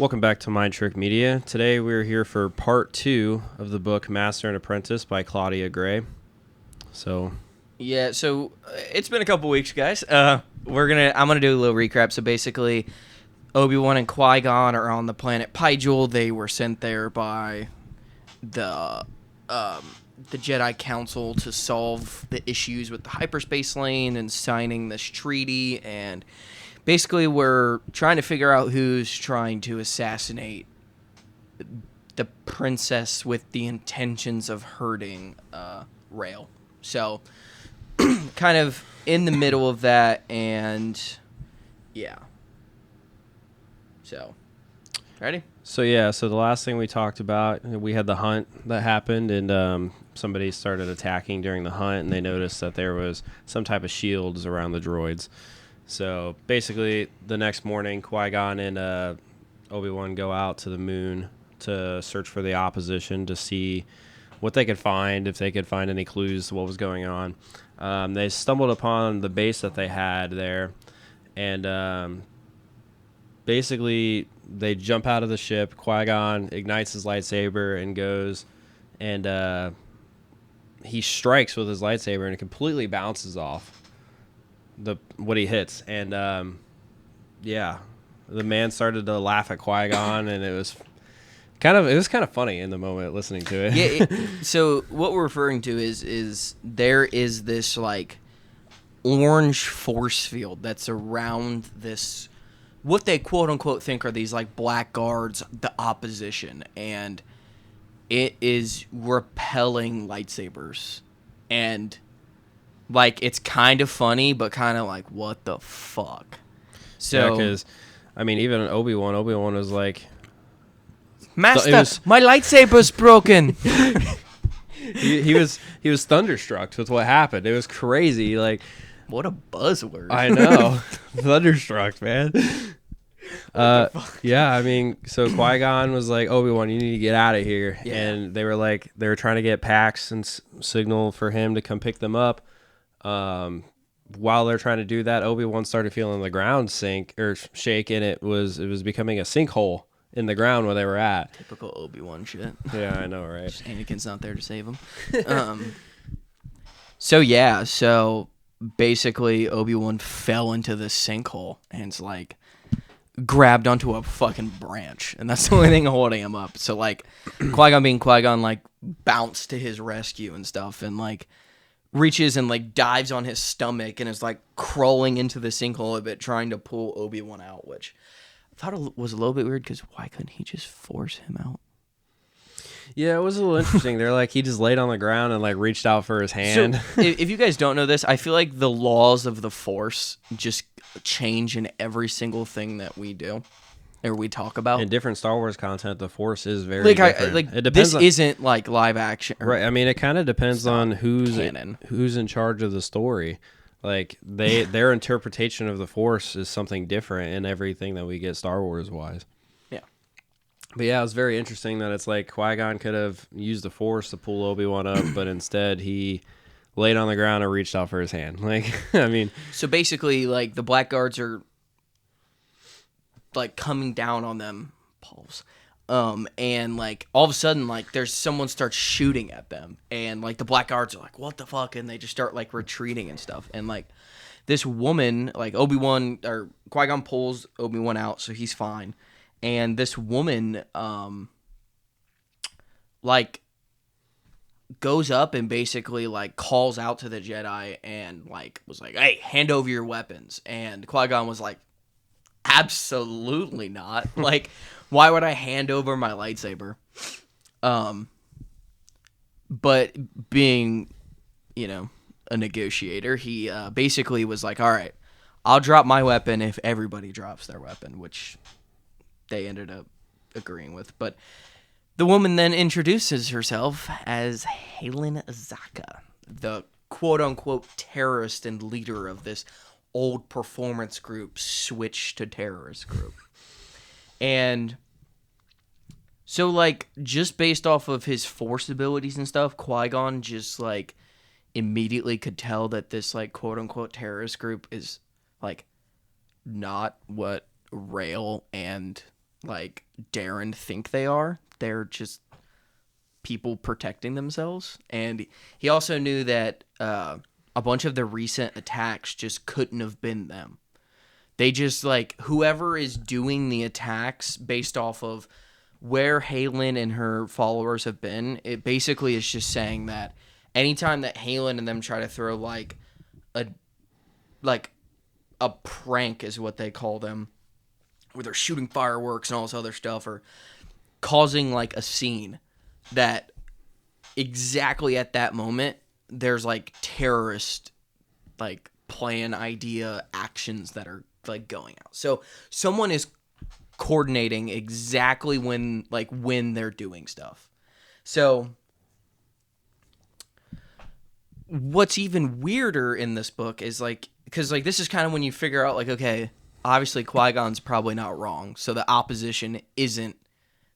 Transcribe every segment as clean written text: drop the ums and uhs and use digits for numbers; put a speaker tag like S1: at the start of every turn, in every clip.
S1: Welcome back to Mind Trick Media. Today we're here for part 2 of the book Master and Apprentice by Claudia Gray. So
S2: It's been a couple weeks, guys. I'm gonna do a little recap. So basically, Obi-Wan and Qui-Gon are on the planet Pygel. They were sent there by the Jedi Council to solve the issues with the hyperspace lane and signing this treaty. And basically, we're trying to figure out who's trying to assassinate the princess with the intentions of hurting Rail. So, kind of in the middle of that, and yeah. So, ready?
S1: So the last thing we talked about, we had the hunt that happened, and somebody started attacking during the hunt, and they noticed that there was some type of shields around the droids. So basically, the next morning, Qui-Gon and Obi-Wan go out to the moon to search for the opposition to see what they could find, if they could find any clues to what was going on. They stumbled upon the base that they had there, and basically they jump out of the ship. Qui-Gon ignites his lightsaber and goes, and he strikes with his lightsaber, and it completely bounces off what he hits. And the man started to laugh at Qui-Gon, and it was kind of funny in the moment listening to it.
S2: Yeah. So what we're referring to is there is this like orange force field that's around this, what they quote unquote think are these like black guards, the opposition, and it is repelling lightsabers. And like, it's kind of funny, but kind of like, what the fuck? So,
S1: because I mean, even Obi-Wan was like,
S2: Master, my lightsaber's broken.
S1: he was thunderstruck with what happened. It was crazy. Like,
S2: what a buzzword.
S1: I know. Thunderstruck, man. I mean, so Qui-Gon was like, Obi-Wan, you need to get out of here. Yeah. And they were trying to get Pax and signal for him to come pick them up. While they're trying to do that, Obi-Wan started feeling the ground shake, and it was becoming a sinkhole in the ground where they were at.
S2: Typical Obi-Wan shit.
S1: Yeah, I know, right?
S2: Just Anakin's not there to save him. So basically Obi-Wan fell into this sinkhole and it's like grabbed onto a fucking branch, and that's the only thing holding him up. So like Qui-Gon being Qui-Gon, like bounced to his rescue and stuff, and like reaches and like dives on his stomach and is like crawling into the sinkhole a bit, trying to pull Obi-Wan out, which I thought it was a little bit weird because why couldn't he just force him out?
S1: Yeah, it was a little interesting. They're like, he just laid on the ground and like reached out for his hand.
S2: So, if you guys don't know this, I feel like the laws of the Force just change in every single thing that we do or we talk about.
S1: In different Star Wars content, the Force is very different.
S2: It depends. This isn't like live action,
S1: right? I mean, it kind of depends on who's in charge of the story. Like their interpretation of the Force is something different in everything that we get Star Wars wise.
S2: Yeah.
S1: But yeah, it was very interesting that it's like Qui-Gon could have used the Force to pull Obi-Wan up, but instead he laid on the ground and reached out for his hand. Like, I mean,
S2: so basically, like the black guards are like coming down on them, Pauls. And like all of a sudden, like there's someone starts shooting at them, and like the black guards are like, "What the fuck?" And they just start like retreating and stuff. And like this woman, like Obi-Wan or Qui-Gon pulls Obi-Wan out, so he's fine. And this woman, like goes up and basically like calls out to the Jedi and like was like, "Hey, hand over your weapons." And Qui-Gon was like, "Absolutely not." Like, why would I hand over my lightsaber? But being, a negotiator, he basically was like, all right, I'll drop my weapon if everybody drops their weapon, which they ended up agreeing with. But the woman then introduces herself as Halen Zaka, the quote-unquote terrorist and leader of this old performance group switched to terrorist group. And so, like, just based off of his Force abilities and stuff, Qui-Gon just, like, immediately could tell that this, like, quote-unquote terrorist group is, like, not what Rail and like Darren think they are. They're just people protecting themselves. And he also knew that a bunch of the recent attacks just couldn't have been them. They just, like, whoever is doing the attacks based off of where Halen and her followers have been, it basically is just saying that anytime that Halen and them try to throw, a a prank is what they call them, where they're shooting fireworks and all this other stuff, or causing, like, a scene, that exactly at that moment, there's, like, terrorist, like, plan, idea, actions that are, like, going out. So someone is coordinating exactly when they're doing stuff. So what's even weirder in this book is, like, because, like, this is kind of when you figure out, like, okay, obviously Qui-Gon's probably not wrong, so the opposition isn't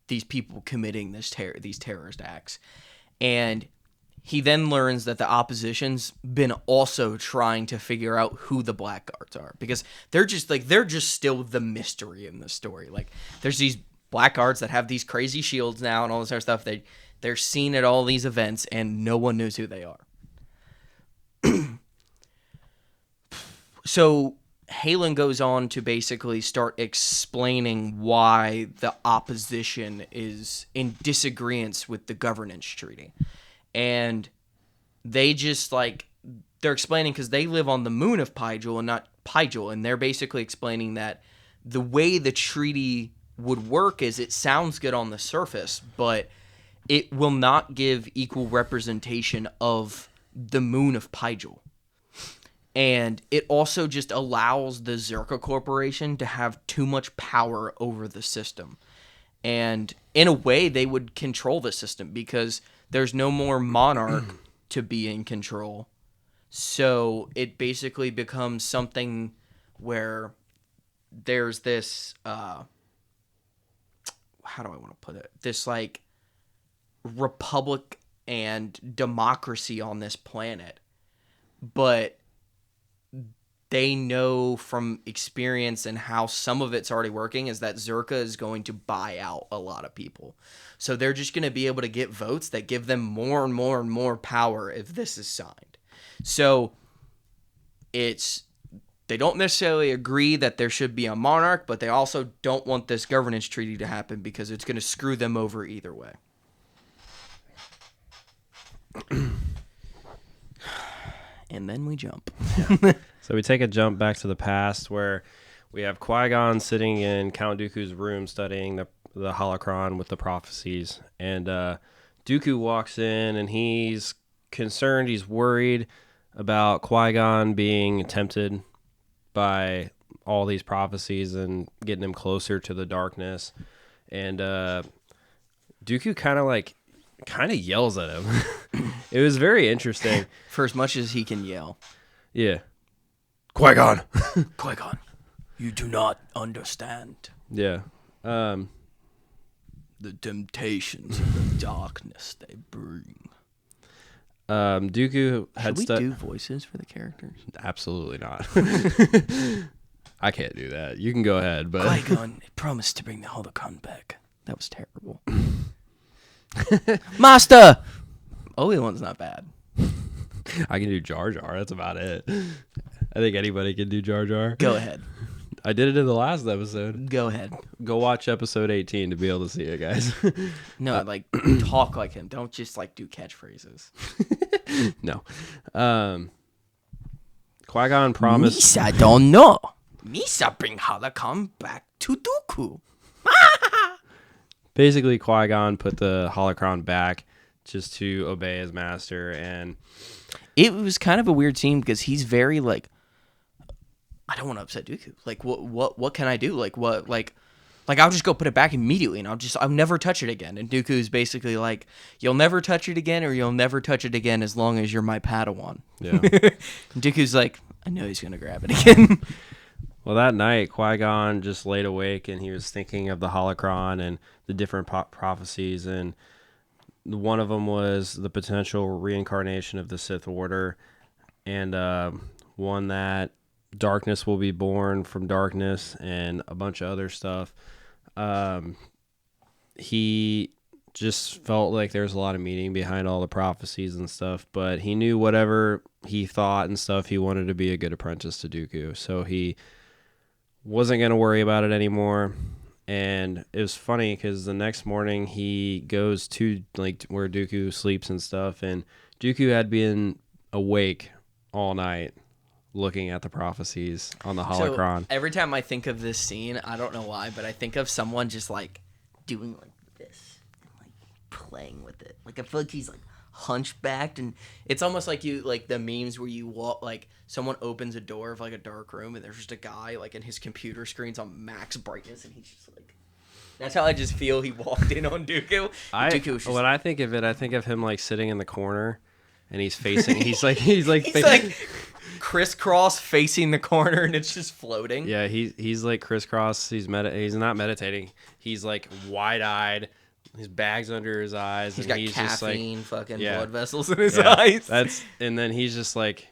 S2: these people committing these terrorist acts. And he then learns that the opposition's been also trying to figure out who the blackguards are, because they're just still the mystery in the story. Like, there's these blackguards that have these crazy shields now and all this other stuff. They're seen at all these events and no one knows who they are. So Halen goes on to basically start explaining why the opposition is in disagreement with the governance treaty. And they just, like, they're explaining, because they live on the moon of Pygel and not Pygel, and they're basically explaining that the way the treaty would work is it sounds good on the surface, but it will not give equal representation of the moon of Pygel. And it also just allows the Zerka Corporation to have too much power over the system. And in a way, they would control the system, because there's no more monarch to be in control. So it basically becomes something where there's this, how do I want to put it? This, like, republic and democracy on this planet. But they know from experience and how some of it's already working is that Zerka is going to buy out a lot of people. So they're just going to be able to get votes that give them more and more and more power if this is signed. So they don't necessarily agree that there should be a monarch, but they also don't want this governance treaty to happen because it's going to screw them over either way. And then we jump.
S1: So we take a jump back to the past, where we have Qui-Gon sitting in Count Dooku's room studying the holocron with the prophecies. And Dooku walks in, and he's concerned, he's worried about Qui-Gon being tempted by all these prophecies and getting him closer to the darkness. And Dooku kind of yells at him. It was very interesting.
S2: For as much as he can yell.
S1: Yeah. Qui-Gon.
S2: Qui-Gon, you do not understand.
S1: Yeah.
S2: The temptations of the darkness they bring.
S1: Dooku had
S2: Should we do voices for the characters?
S1: Absolutely not. I can't do that. You can go ahead, but
S2: Qui-Gon promised to bring the holocron back. That was terrible. Master! Obi-Wan's not bad.
S1: I can do Jar Jar. That's about it. I think anybody can do Jar Jar.
S2: Go ahead.
S1: I did it in the last episode.
S2: Go ahead.
S1: Go watch episode 18 to be able to see it, guys.
S2: No, talk like him. Don't just, do catchphrases.
S1: No. Qui-Gon promised...
S2: Misa don't know. Misa bring holocron back to Dooku.
S1: Basically, Qui-Gon put the holocron back just to obey his master, and
S2: it was kind of a weird scene because he's very I don't want to upset Dooku. What can I do? I'll just go put it back immediately, and I'll never touch it again. And Dooku's basically like, you'll never touch it again, or you'll never touch it again as long as you're my Padawan.
S1: Yeah.
S2: And Dooku's like, I know he's gonna grab it again.
S1: Well, that night, Qui-Gon just laid awake, and he was thinking of the holocron and the different prophecies, and one of them was the potential reincarnation of the Sith Order, and one that darkness will be born from darkness, and a bunch of other stuff. he just felt like there's a lot of meaning behind all the prophecies and stuff, but he knew whatever he thought and stuff, he wanted to be a good apprentice to Dooku. So he wasn't going to worry about it anymore. And it was funny because the next morning he goes to like where Dooku sleeps and stuff, and Dooku had been awake all night looking at the prophecies on the holocron.
S2: So every time I think of this scene, I don't know why, but I think of someone just like doing like this and like playing with it. Like I feel like he's like hunchbacked, and it's almost like you like the memes where you walk like someone opens a door of like a dark room and there's just a guy like and his computer screen's on max brightness and he's just like. That's how I just feel he walked in on Dooku.
S1: When I think of it, I think of him like sitting in the corner, and he's facing. He's like
S2: crisscross facing the corner, and it's just floating.
S1: Yeah, he's like crisscross. He's not meditating. He's like wide eyed. His bag's under his eyes.
S2: He's
S1: and
S2: got
S1: he's
S2: caffeine,
S1: just like,
S2: fucking blood vessels in his eyes.
S1: And then he's just like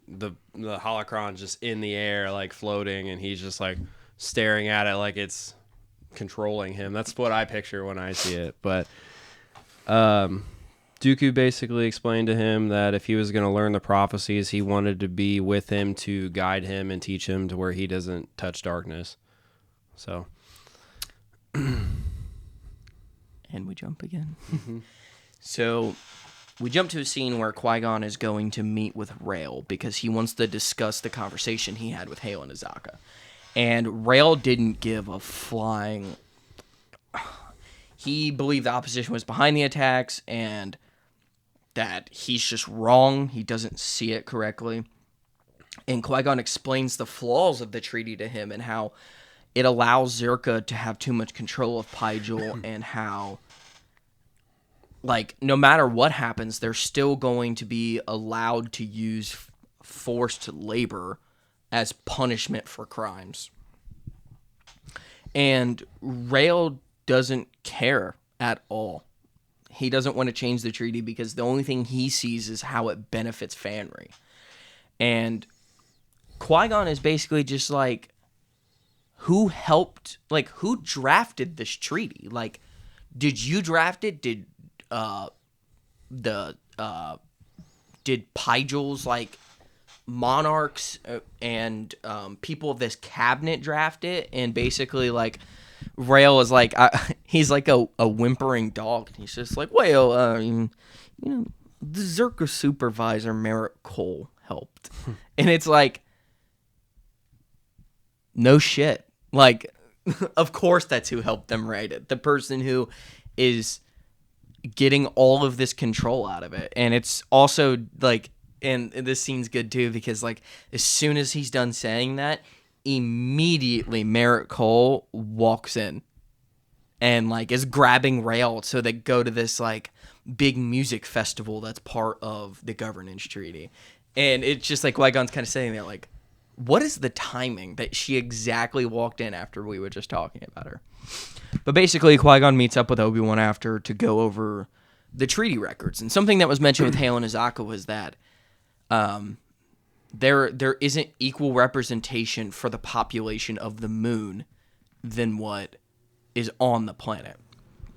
S1: the holocron just in the air, like floating, and he's just like staring at it like it's controlling him. That's what I picture when I see it. But Dooku basically explained to him that if he was going to learn the prophecies, he wanted to be with him to guide him and teach him to where he doesn't touch darkness. So
S2: and we jump again. So we jump to a scene where Qui-Gon is going to meet with Rael because he wants to discuss the conversation he had with Hale and Azaka. And Rael didn't give a flying... He believed the opposition was behind the attacks and that he's just wrong. He doesn't see it correctly. And Qui-Gon explains the flaws of the treaty to him and how it allows Zerka to have too much control of Pygel and how, like, no matter what happens, they're still going to be allowed to use forced labor as punishment for crimes. And Rael doesn't care at all. He doesn't want to change the treaty because the only thing he sees is how it benefits Fanry. And Qui-Gon is basically just like, who drafted this treaty? Like, did you draft it? Did Pygel's, like, monarchs and people of this cabinet draft it? And basically, like, Rael is like, he's like a whimpering dog. And he's just like, well, the Zerka supervisor, Merritt Cole, helped. And it's like, no shit. Like, of course that's who helped them write it. The person who is getting all of this control out of it. And it's also, like, and this scene's good too because, like, as soon as he's done saying that, immediately Merritt Cole walks in and, like, is grabbing Rael so they go to this, like, big music festival that's part of the governance treaty. And it's just like Qui-Gon's kind of saying that, like, what is the timing that she exactly walked in after we were just talking about her? But basically, Qui-Gon meets up with Obi-Wan after to go over the treaty records. And something that was mentioned with Hale and Azaka was that there isn't equal representation for the population of the moon than what is on the planet.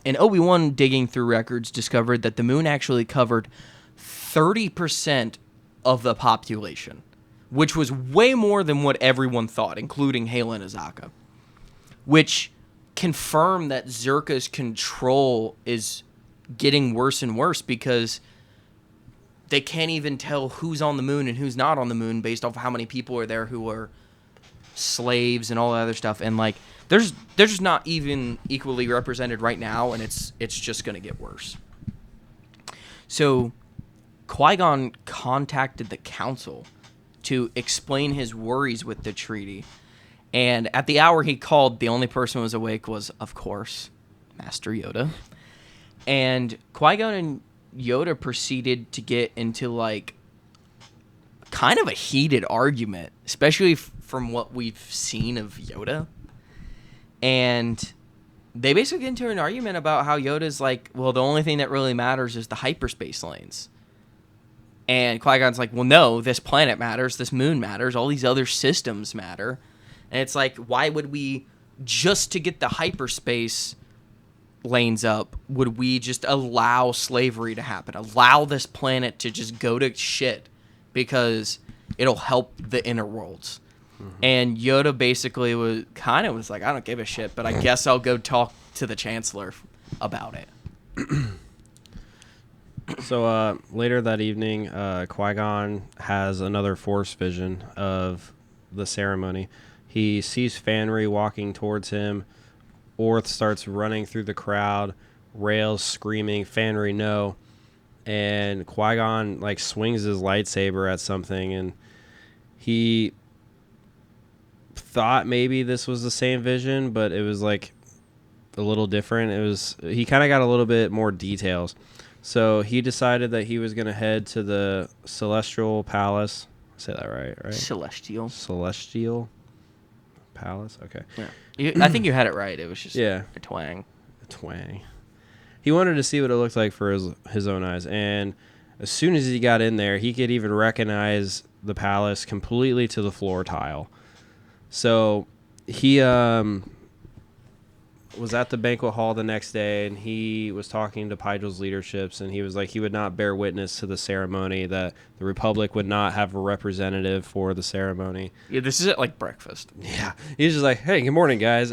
S2: And Obi-Wan, digging through records, discovered that the moon actually covered 30% of the population, which was way more than what everyone thought, including Hale and Azaka, which confirmed that Zerka's control is getting worse and worse because they can't even tell who's on the moon and who's not on the moon based off how many people are there who are slaves and all that other stuff. And, like, they're just not even equally represented right now, and it's just going to get worse. So Qui-Gon contacted the council to explain his worries with the treaty. And at the hour he called, the only person who was awake was, of course, Master Yoda. And Qui-Gon and Yoda proceeded to get into, like, kind of a heated argument, especially from what we've seen of Yoda. And they basically get into an argument about how Yoda's like, well, the only thing that really matters is the hyperspace lanes. And Qui-Gon's like, well, no, this planet matters, this moon matters, all these other systems matter. And it's like, why would we just to get the hyperspace lanes up, would we just allow slavery to happen? Allow this planet to just go to shit because it'll help the inner worlds. And Yoda basically was like, I don't give a shit, but I guess I'll go talk to the Chancellor about it.
S1: So later that evening, Qui-Gon has another Force vision of the ceremony. He sees Fanry walking towards him. Orth starts running through the crowd. Rails screaming, "Fanry, no!" And Qui-Gon like swings his lightsaber at something, and he thought maybe this was the same vision, but it was like a little different. He kind of got a little bit more details. So he decided that he was going to head to the Celestial Palace. Say that right? Celestial Palace. Okay.
S2: Yeah. I think you had it right. It was just a twang.
S1: A twang. He wanted to see what it looked like for his own eyes, and as soon as he got in there, he could even recognize the palace completely to the floor tile. So he was at the banquet hall the next day, and he was talking to Pygel's leaderships, and he was like he would not bear witness to the ceremony, that the Republic would not have a representative for the ceremony.
S2: Yeah, this is at like breakfast.
S1: Yeah, he's just like, hey, good morning, guys.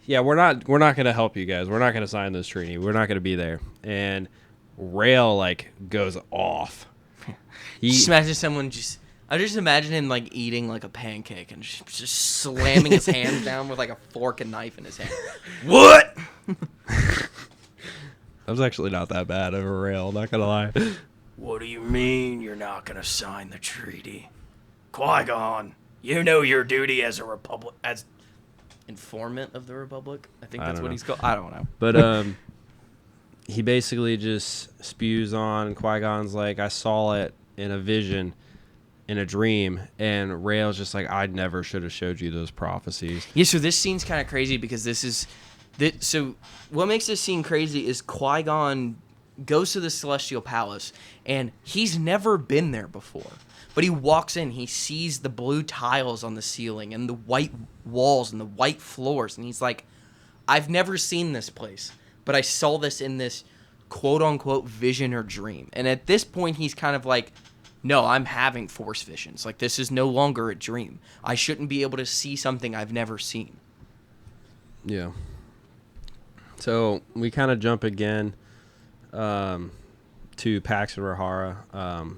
S1: Yeah, we're not going to help you guys. We're not going to sign this treaty. We're not going to be there. And Rail like goes off.
S2: Just imagine someone I just imagine him like eating like a pancake and just slamming his hands down with like a fork and knife in his hand. What?
S1: That was actually not that bad of a Rail, not gonna lie.
S2: What do you mean you're not gonna sign the treaty? Qui-Gon, you know your duty as as informant of the Republic? I think that's what he's called. I don't know.
S1: But he basically just spews on. Qui-Gon's like, I saw it in a vision, in a dream, and Rail's just like, I never should have showed you those prophecies.
S2: Yeah, so this scene's kind of crazy because so what makes this scene crazy is Qui-Gon goes to the Celestial Palace, and he's never been there before. But he walks in, he sees the blue tiles on the ceiling and the white walls and the white floors, and he's like, I've never seen this place, but I saw this in this quote-unquote vision or dream. And at this point, he's kind of like, no, I'm having Force visions. Like, this is no longer a dream. I shouldn't be able to see something I've never seen.
S1: Yeah. So we kind of jump again to Pax and Rahara.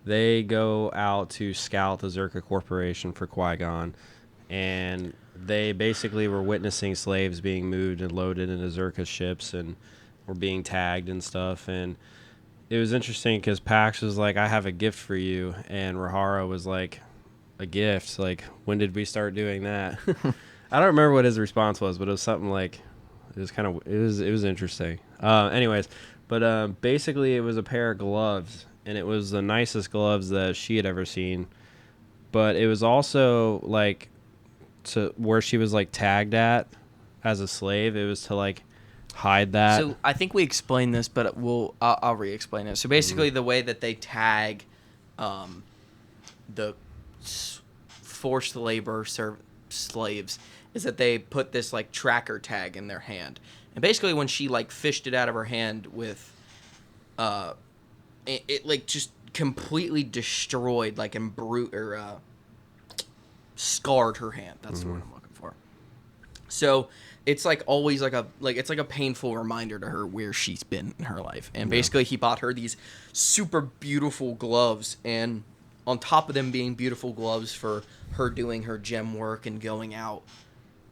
S1: They go out to scout the Zerka Corporation for Qui-Gon, and they basically were witnessing slaves being moved and loaded into Zerka ships and were being tagged and stuff. And it was interesting because Pax was like, I have a gift for you, and Rahara was like, a gift? Like, when did we start doing that? I don't remember what his response was, but it was something like, it was interesting. Anyways, but basically it was a pair of gloves, and it was the nicest gloves that she had ever seen. But it was also like to where she was like tagged at as a slave. It was to like hide that.
S2: So I think we explained this, but I'll re-explain it. So basically, the way that they tag the forced labor slaves is that they put this like tracker tag in their hand, and basically when she like fished it out of her hand with, it like just completely destroyed, like scarred her hand. That's the word I'm looking for. So it's like always it's like a painful reminder to her where she's been in her life. And basically he bought her these super beautiful gloves, and on top of them being beautiful gloves for her doing her gem work and going out,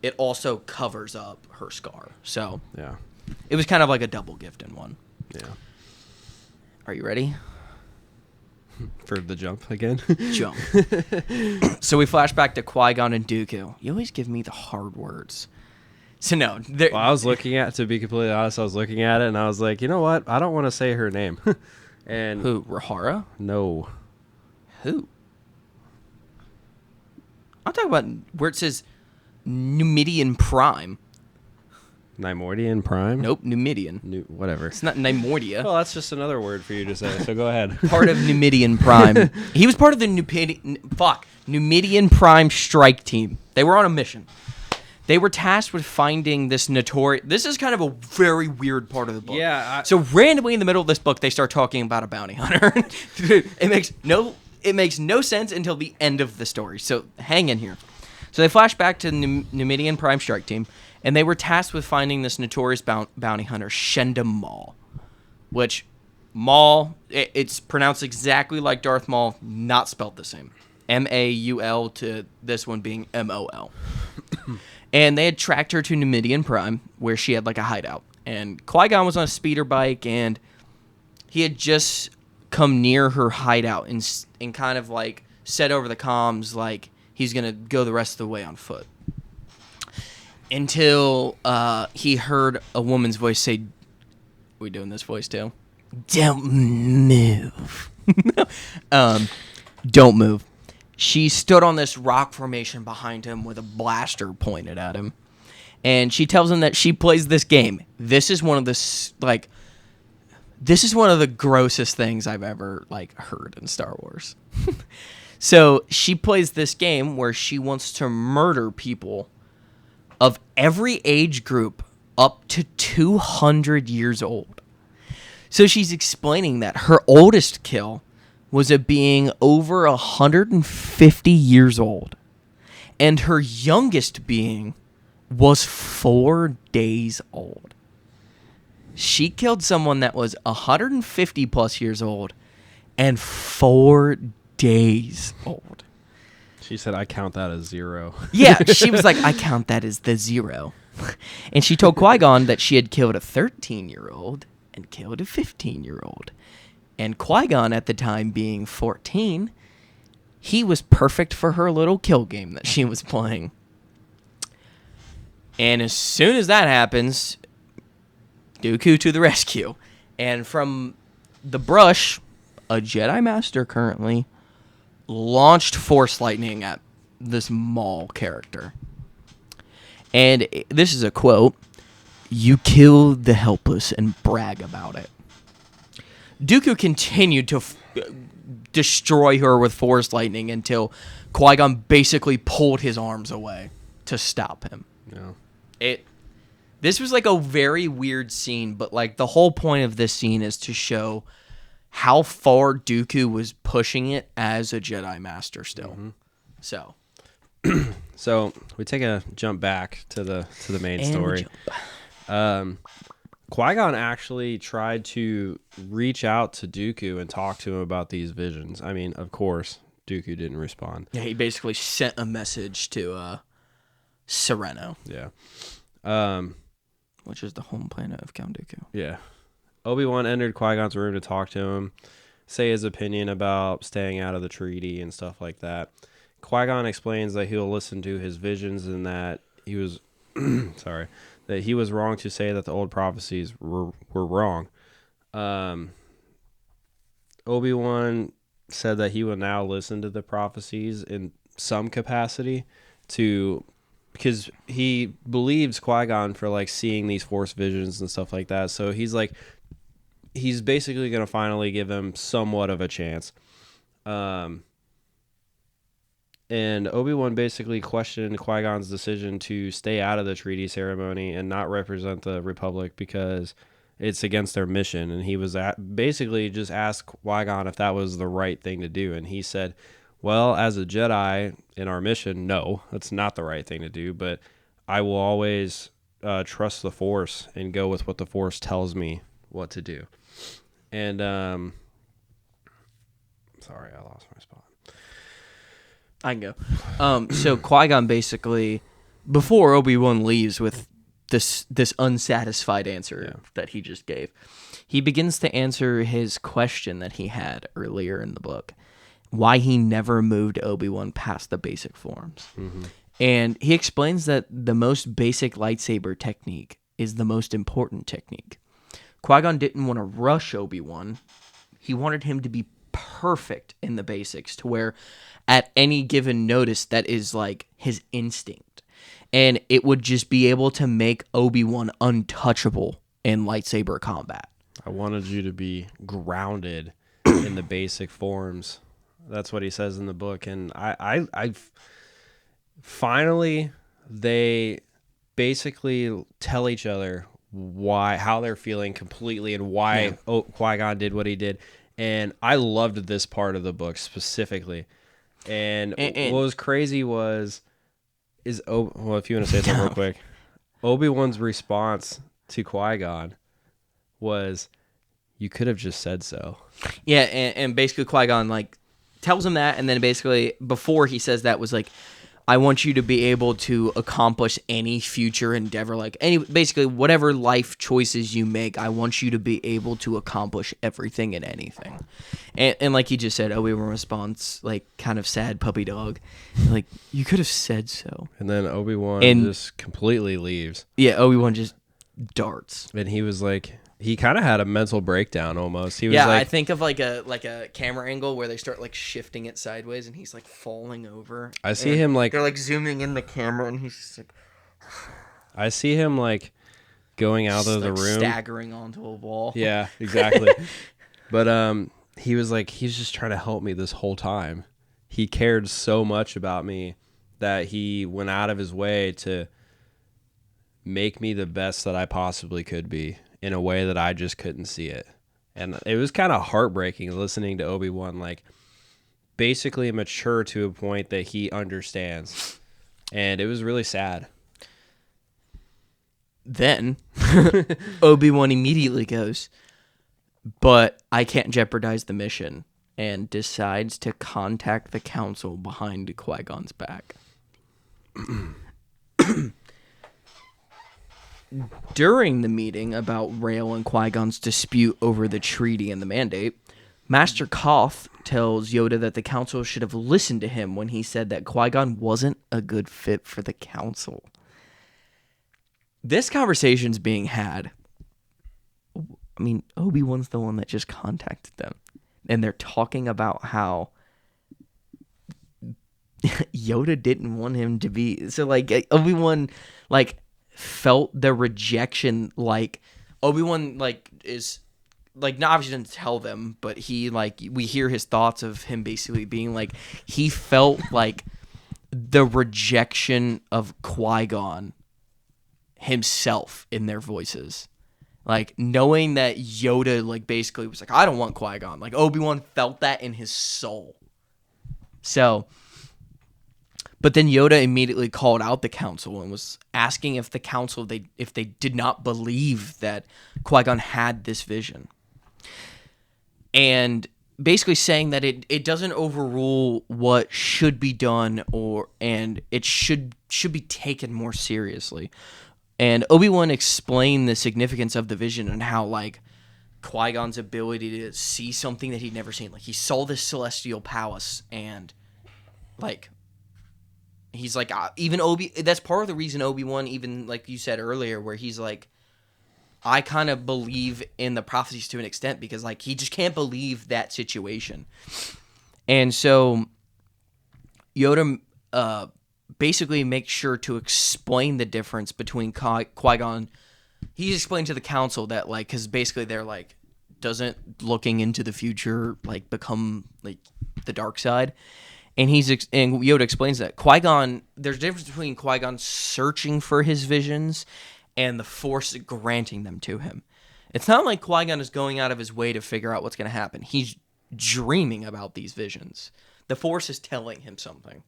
S2: it also covers up her scar. So
S1: yeah,
S2: it was kind of like a double gift in one.
S1: Yeah.
S2: Are you ready?
S1: For the jump again?
S2: Jump. So we flash back to Qui-Gon and Dooku. You always give me the hard words. So no.
S1: Well, I was looking at, to be completely honest, I was looking at it and I was like, you know what? I don't want to say her name. And
S2: who? Rahara?
S1: No.
S2: Who? I'm talking about where it says Numidian Prime.
S1: Neimoidian Prime?
S2: Nope, Numidian.
S1: Whatever.
S2: It's not Neimoidia.
S1: Well, that's just another word for you to say, so go ahead.
S2: Part of Numidian Prime. He was part of the Numidian Prime strike team. They were on a mission. They were tasked with finding this notorious. This is kind of a very weird part of the book.
S1: Yeah.
S2: So randomly in the middle of this book, they start talking about a bounty hunter. It makes no sense until the end of the story. So hang in here. So they flash back to Numidian Prime Strike Team, and they were tasked with finding this notorious bounty hunter, Shenda Maul, which Maul, it's pronounced exactly like Darth Maul, not spelled the same. Maul to this one being Mol. And they had tracked her to Numidian Prime, where she had like a hideout. And Qui-Gon was on a speeder bike, and he had just come near her hideout and kind of like said over the comms like he's going to go the rest of the way on foot. Until he heard a woman's voice say, we doing this voice too? Don't move. Don't move. She stood on this rock formation behind him with a blaster pointed at him. And she tells him that she plays this game. This is one of the grossest things I've ever heard in Star Wars. So she plays this game where she wants to murder people of every age group up to 200 years old. So she's explaining that her oldest kill was a being over 150 years old. And her youngest being was 4 days old. She killed someone that was 150 plus years old and 4 days old.
S1: She said, I count that as 0.
S2: Yeah, she was like, I count that as the 0. And she told Qui-Gon that she had killed a 13-year-old and killed a 15-year-old. And Qui-Gon, at the time being 14, he was perfect for her little kill game that she was playing. And as soon as that happens, Dooku to the rescue. And from the brush, a Jedi Master currently launched Force Lightning at this Maul character. And this is a quote, "You kill the helpless and brag about it." Dooku continued to destroy her with Force Lightning until Qui-Gon basically pulled his arms away to stop him.
S1: Yeah.
S2: This was like a very weird scene, but like the whole point of this scene is to show how far Dooku was pushing it as a Jedi Master still. Mm-hmm.
S1: So we take a jump back to the main story. Qui-Gon actually tried to reach out to Dooku and talk to him about these visions. I mean, of course, Dooku didn't respond.
S2: Yeah, he basically sent a message to Sereno.
S1: Yeah.
S2: Which is the home planet of Count Dooku.
S1: Yeah. Obi-Wan entered Qui-Gon's room to talk to him, say his opinion about staying out of the treaty and stuff like that. Qui-Gon explains that he'll listen to his visions and that he was that he was wrong to say that the old prophecies were wrong. Obi-Wan said that he will now listen to the prophecies in some capacity because he believes Qui-Gon for seeing these Force visions and stuff like that. So he's basically going to finally give him somewhat of a chance. And Obi-Wan basically questioned Qui-Gon's decision to stay out of the treaty ceremony and not represent the Republic because it's against their mission. And he was basically just asked Qui-Gon if that was the right thing to do. And he said, well, as a Jedi in our mission, no, that's not the right thing to do. But I will always trust the Force and go with what the Force tells me what to do. And sorry, I lost my spot.
S2: I can go. So Qui-Gon basically, before Obi-Wan leaves with this unsatisfied answer that he just gave, he begins to answer his question that he had earlier in the book, why he never moved Obi-Wan past the basic forms. Mm-hmm. And he explains that the most basic lightsaber technique is the most important technique. Qui-Gon didn't want to rush Obi-Wan. He wanted him to be perfect in the basics to where at any given notice that is like his instinct. And it would just be able to make Obi-Wan untouchable in lightsaber combat.
S1: I wanted you to be grounded in the basic forms. That's what he says in the book. And I finally, they basically tell each other how they're feeling completely and why Qui-Gon did what he did. And I loved this part of the book specifically. And what was crazy if you want to say something real quick, Obi-Wan's response to Qui-Gon was, "You could have just said so."
S2: Yeah, and basically Qui-Gon like tells him that, and then basically before he says that was like, I want you to be able to accomplish any future endeavor, like basically whatever life choices you make, I want you to be able to accomplish everything and anything. And like you just said, Obi-Wan responds like kind of sad puppy dog, like, you could have said so.
S1: And then Obi-Wan just completely leaves.
S2: Yeah, Obi-Wan just darts.
S1: And he was like, he kind of had a mental breakdown almost. He was
S2: I
S1: like,
S2: think of like a camera angle where they start like shifting it sideways, and he's like falling over.
S1: I see him like
S2: they're like zooming in the camera, and he's just like,
S1: I see him like going out of the room,
S2: staggering onto a wall.
S1: Yeah, exactly. But he was like, he's just trying to help me this whole time. He cared so much about me that he went out of his way to make me the best that I possibly could be in a way that I just couldn't see it. And it was kind of heartbreaking listening to Obi-Wan like basically mature to a point that he understands. And it was really sad.
S2: Then Obi-Wan immediately goes, but I can't jeopardize the mission, and decides to contact the council behind Qui-Gon's back. During the meeting about Rael and Qui-Gon's dispute over the treaty and the mandate, Master Koth tells Yoda that the council should have listened to him when he said that Qui-Gon wasn't a good fit for the council. This conversation's being had. I mean, Obi-Wan's the one that just contacted them. And they're talking about how Yoda didn't want him to be. So, like, Obi-Wan, like, felt the rejection. Like, Obi-Wan, like, is, like, not obviously didn't tell them, but he, like, we hear his thoughts of him basically being, like, he felt, like, the rejection of Qui-Gon himself in their voices. Like, knowing that Yoda, like, basically was like, I don't want Qui-Gon. Like, Obi-Wan felt that in his soul. So, but then Yoda immediately called out the council and was asking if the council, if they did not believe that Qui-Gon had this vision. And basically saying that it doesn't overrule what should be done, and it should be taken more seriously. And Obi-Wan explained the significance of the vision and how, like, Qui-Gon's ability to see something that he'd never seen. Like, he saw this celestial palace, and, like, he's like, that's part of the reason Obi-Wan, even, like you said earlier, where he's like, I kind of believe in the prophecies to an extent, because, like, he just can't believe that situation. And so Yoda, basically make sure to explain the difference between Qui-Gon. He's explained to the council that, like, because basically they're like, doesn't looking into the future, like, become, like, the dark side? And and Yoda explains that Qui-Gon, there's a difference between Qui-Gon searching for his visions and the Force granting them to him. It's not like Qui-Gon is going out of his way to figure out what's going to happen. He's dreaming about these visions. The Force is telling him something.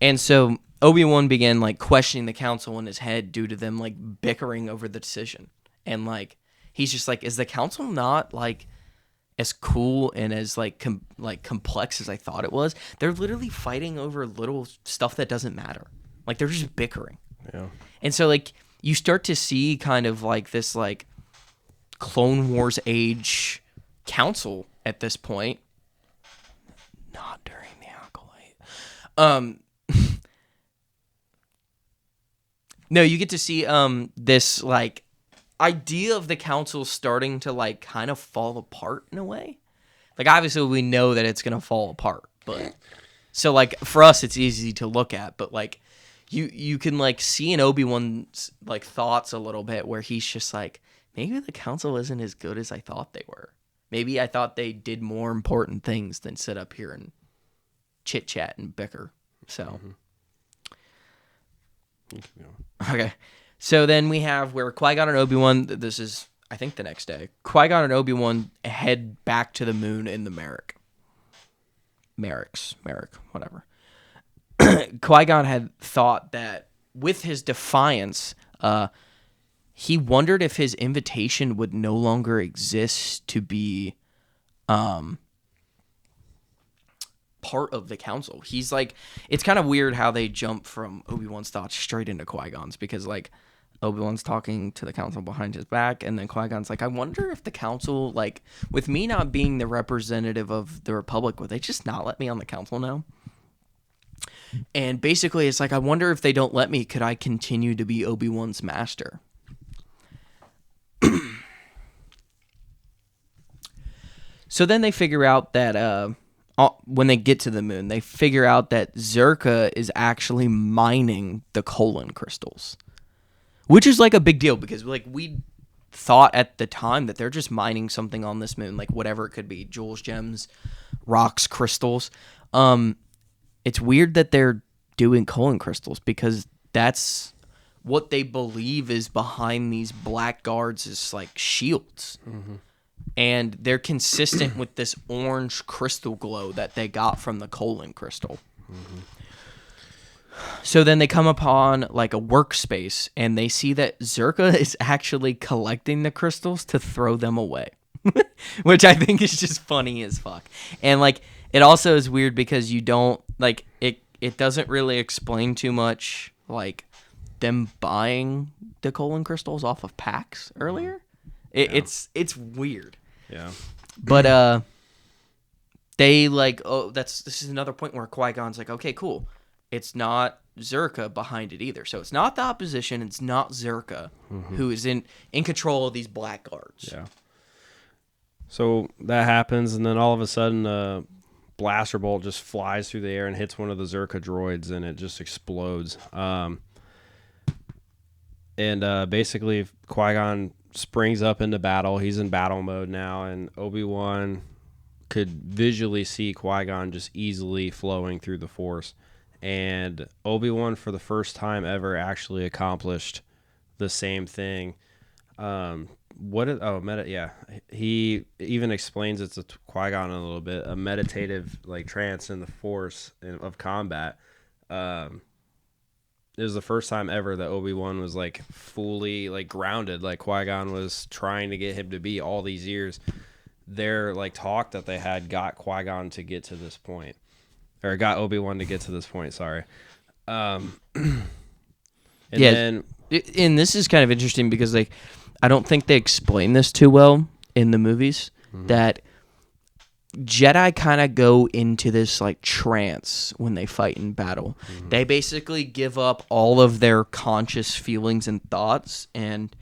S2: And so Obi-Wan began, like, questioning the council in his head due to them, like, bickering over the decision. And, like, he's just like, is the council not, like, as cool and as, like, complex as I thought it was? They're literally fighting over little stuff that doesn't matter. Like, they're just bickering.
S1: Yeah.
S2: And so, like, you start to see kind of, like, this, like, Clone Wars age council at this point. Not during the Acolyte. No, you get to see this, like, idea of the council starting to, like, kind of fall apart in a way. Like, obviously we know that it's gonna fall apart, but so, like, for us it's easy to look at, but, like, you can, like, see in Obi-Wan's, like, thoughts a little bit where he's just like, maybe the council isn't as good as I thought they were. Maybe I thought they did more important things than sit up here and chit chat and bicker. So
S1: You keep going.
S2: Okay. So then we have where Qui-Gon and Obi-Wan, this is, I think, the next day. Qui-Gon and Obi-Wan head back to the moon in the Merrick, whatever. Qui-Gon had thought that with his defiance, he wondered if his invitation would no longer exist to be part of the council. He's like, it's kind of weird how they jump from Obi-Wan's thoughts straight into Qui-Gon's, because like Obi-Wan's talking to the council behind his back, and then Qui-Gon's like, I wonder if the council, like, with me not being the representative of the Republic, would they just not let me on the council now? And basically it's like, I wonder if they don't let me, could I continue to be Obi-Wan's master? So then they figure out that when they get to the moon, they figure out that Zerka is actually mining the colon crystals, which is like a big deal, because like we thought at the time that they're just mining something on this moon, like whatever it could be, jewels, gems, rocks, crystals. It's weird that they're doing colon crystals, because that's what they believe is behind these black guards is like shields. Mm-hmm. And they're consistent with this orange crystal glow that they got from the colon crystal. Mm-hmm. So then they come upon like a workspace, and they see that Zerka is actually collecting the crystals to throw them away, which I think is just funny as fuck. And like, it also is weird because you don't like it. It doesn't really explain too much, like them buying the colon crystals off of packs earlier. It's weird.
S1: Yeah.
S2: But they like, this is another point where Qui-Gon's like, okay, cool. It's not Zerka behind it either. So it's not the opposition, it's not Zerka who is in control of these black guards.
S1: Yeah. So that happens, and then all of a sudden a blaster bolt just flies through the air and hits one of the Zerka droids, and it just explodes. Basically Qui-Gon springs up into battle. He's in battle mode now, and Obi-Wan could visually see Qui-Gon just easily flowing through the Force. And Obi-Wan, for the first time ever, actually accomplished the same thing. He even explains it to Qui-Gon a little bit, a meditative like trance in the Force of combat. It was the first time ever that Obi-Wan was like fully like grounded, like Qui-Gon was trying to get him to be all these years. Their like talk that they had got Qui-Gon to get to this point, or got Obi-Wan to get to this point. Sorry. And
S2: this is kind of interesting because like I don't think they explain this too well in the movies, that Jedi kind of go into this like trance when they fight in battle. Mm-hmm. They basically give up all of their conscious feelings and thoughts and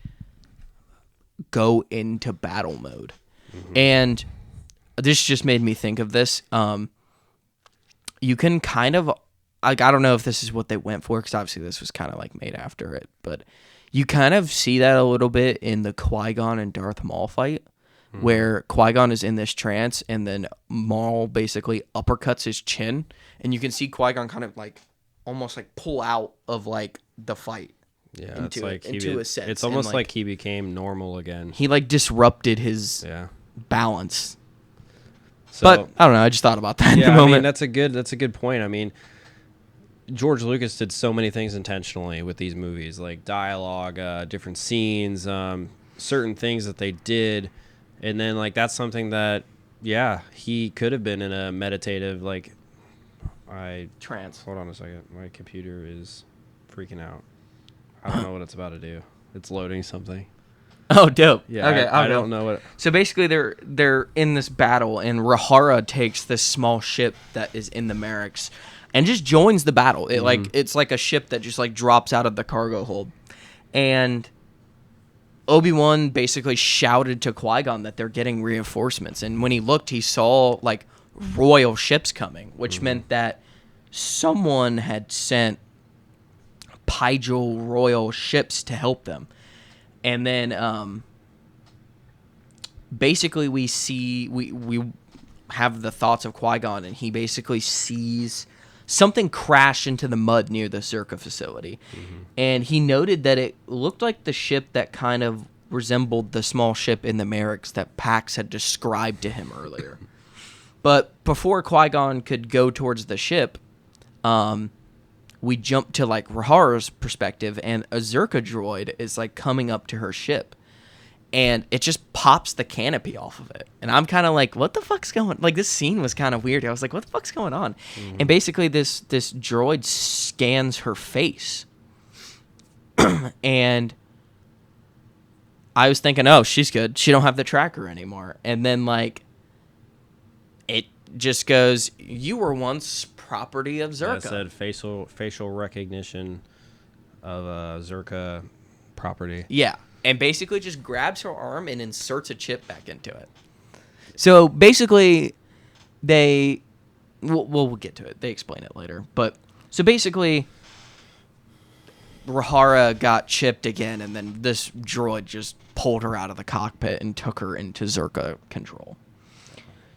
S2: go into battle mode. Mm-hmm. And this just made me think of this. You can kind of, like, I don't know if this is what they went for, because obviously this was kind of like made after it, but you kind of see that a little bit in the Qui-Gon and Darth Maul fight. Where Qui-Gon is in this trance, and then Maul basically uppercuts his chin, and you can see Qui-Gon kind of like almost like pull out of like the fight.
S1: Yeah,
S2: into a sense.
S1: It's almost like he became normal again.
S2: He like disrupted his balance.
S1: So,
S2: but I don't know. I just thought about that in the moment.
S1: I mean, that's a good point. I mean, George Lucas did so many things intentionally with these movies, like dialogue, different scenes, certain things that they did. And then, like, that's something that, he could have been in a meditative, like,
S2: trance.
S1: Hold on a second. My computer is freaking out. I don't know what it's about to do. It's loading something.
S2: Oh, dope.
S1: Yeah, okay, I don't know what.
S2: So basically, they're in this battle, and Rahara takes this small ship that is in the Merricks and just joins the battle. It it's like a ship that just like drops out of the cargo hold, and Obi-Wan basically shouted to Qui-Gon that they're getting reinforcements. And when he looked, he saw like royal ships coming, which meant that someone had sent Pygel royal ships to help them. And then basically we have the thoughts of Qui-Gon, and he basically sees something crashed into the mud near the Zerka facility. And he noted that it looked like the ship that kind of resembled the small ship in the Merricks that Pax had described to him earlier. But before Qui-Gon could go towards the ship, we jump to like Rahara's perspective, and a Zerka droid is like coming up to her ship, and it just pops the canopy off of it. And I'm kind of like, what the fuck's going? Like, this scene was kind of weird. I was like, what the fuck's going on? And basically, this droid scans her face, and I was thinking, oh, she's good. She don't have the tracker anymore. And then like, it just goes, you were once property of Zerka.
S1: That said facial recognition of Zerka property.
S2: Yeah, and basically just grabs her arm and inserts a chip back into it. So basically, we'll get to it. They explain it later. But so basically, Rahara got chipped again, and then this droid just pulled her out of the cockpit and took her into Zerka control.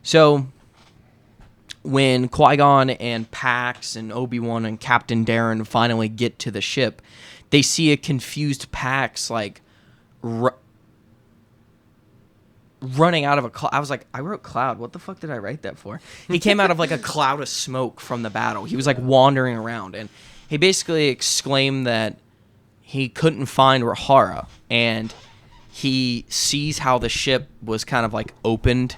S2: So when Qui-Gon and Pax and Obi-Wan and Captain Darren finally get to the ship, they see a confused Pax like running out of a cloud. I was like, I wrote cloud. What the fuck did I write that for? He came out of like a cloud of smoke from the battle. He was like wandering around, and he basically exclaimed that he couldn't find Rahara, and he sees how the ship was kind of like opened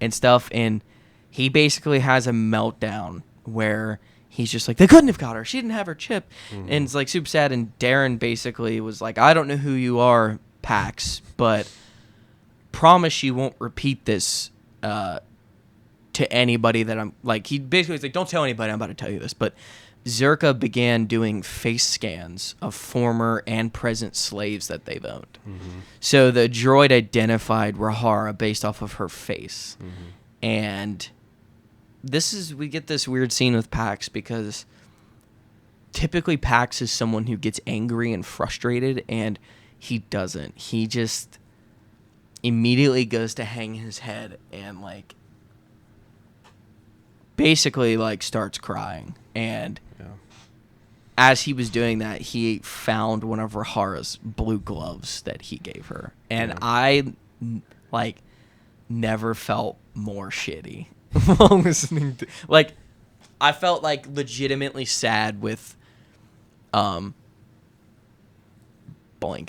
S2: and stuff, and he basically has a meltdown where he's just like, they couldn't have got her. She didn't have her chip. And it's like super sad. And Darren basically was like, I don't know who you are, Pax, but promise you won't repeat this to anybody that I'm like, he basically was like, don't tell anybody I'm about to tell you this. But Zerka began doing face scans of former and present slaves that they've owned. So the droid identified Rahara based off of her face. And we get this weird scene with Pax because typically Pax is someone who gets angry and frustrated, and he doesn't. He just immediately goes to hang his head and like basically like starts crying. And as he was doing that, he found one of Rahara's blue gloves that he gave her. And I like never felt more shitty while listening to, like, I felt like legitimately sad with blanking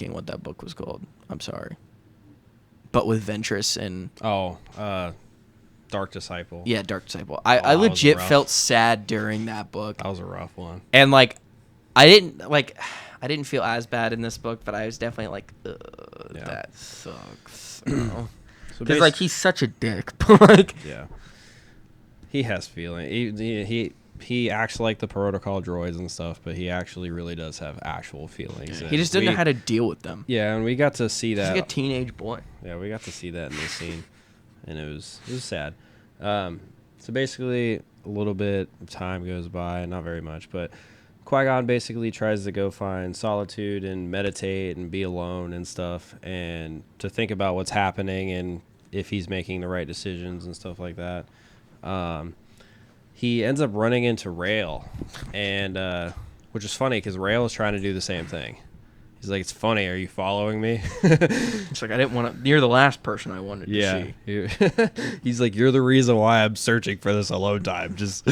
S2: what that book was called. I'm sorry. But with Ventress and
S1: Dark Disciple.
S2: Yeah, Dark Disciple. I legit felt sad during that book.
S1: That was a rough one.
S2: And like I didn't feel as bad in this book, but I was definitely like, that sucks. Because like he's such a dick. Like,
S1: yeah, he has feeling. He acts like the protocol droids and stuff, but he actually really does have actual feelings.
S2: He just didn't know how to deal with them.
S1: Yeah, and we got to see that.
S2: He's like a teenage boy.
S1: Yeah, we got to see that in this scene, and it was sad. So basically, a little bit of time goes by, not very much, but Qui-Gon basically tries to go find solitude and meditate and be alone and stuff, and to think about what's happening and if he's making the right decisions and stuff like that. He ends up running into Rail, and which is funny because Rail is trying to do the same thing. He's like, it's funny, are you following me?
S2: It's like, I didn't want to, you're the last person I wanted to
S1: see. He's like, you're the reason why I'm searching for this alone time. Just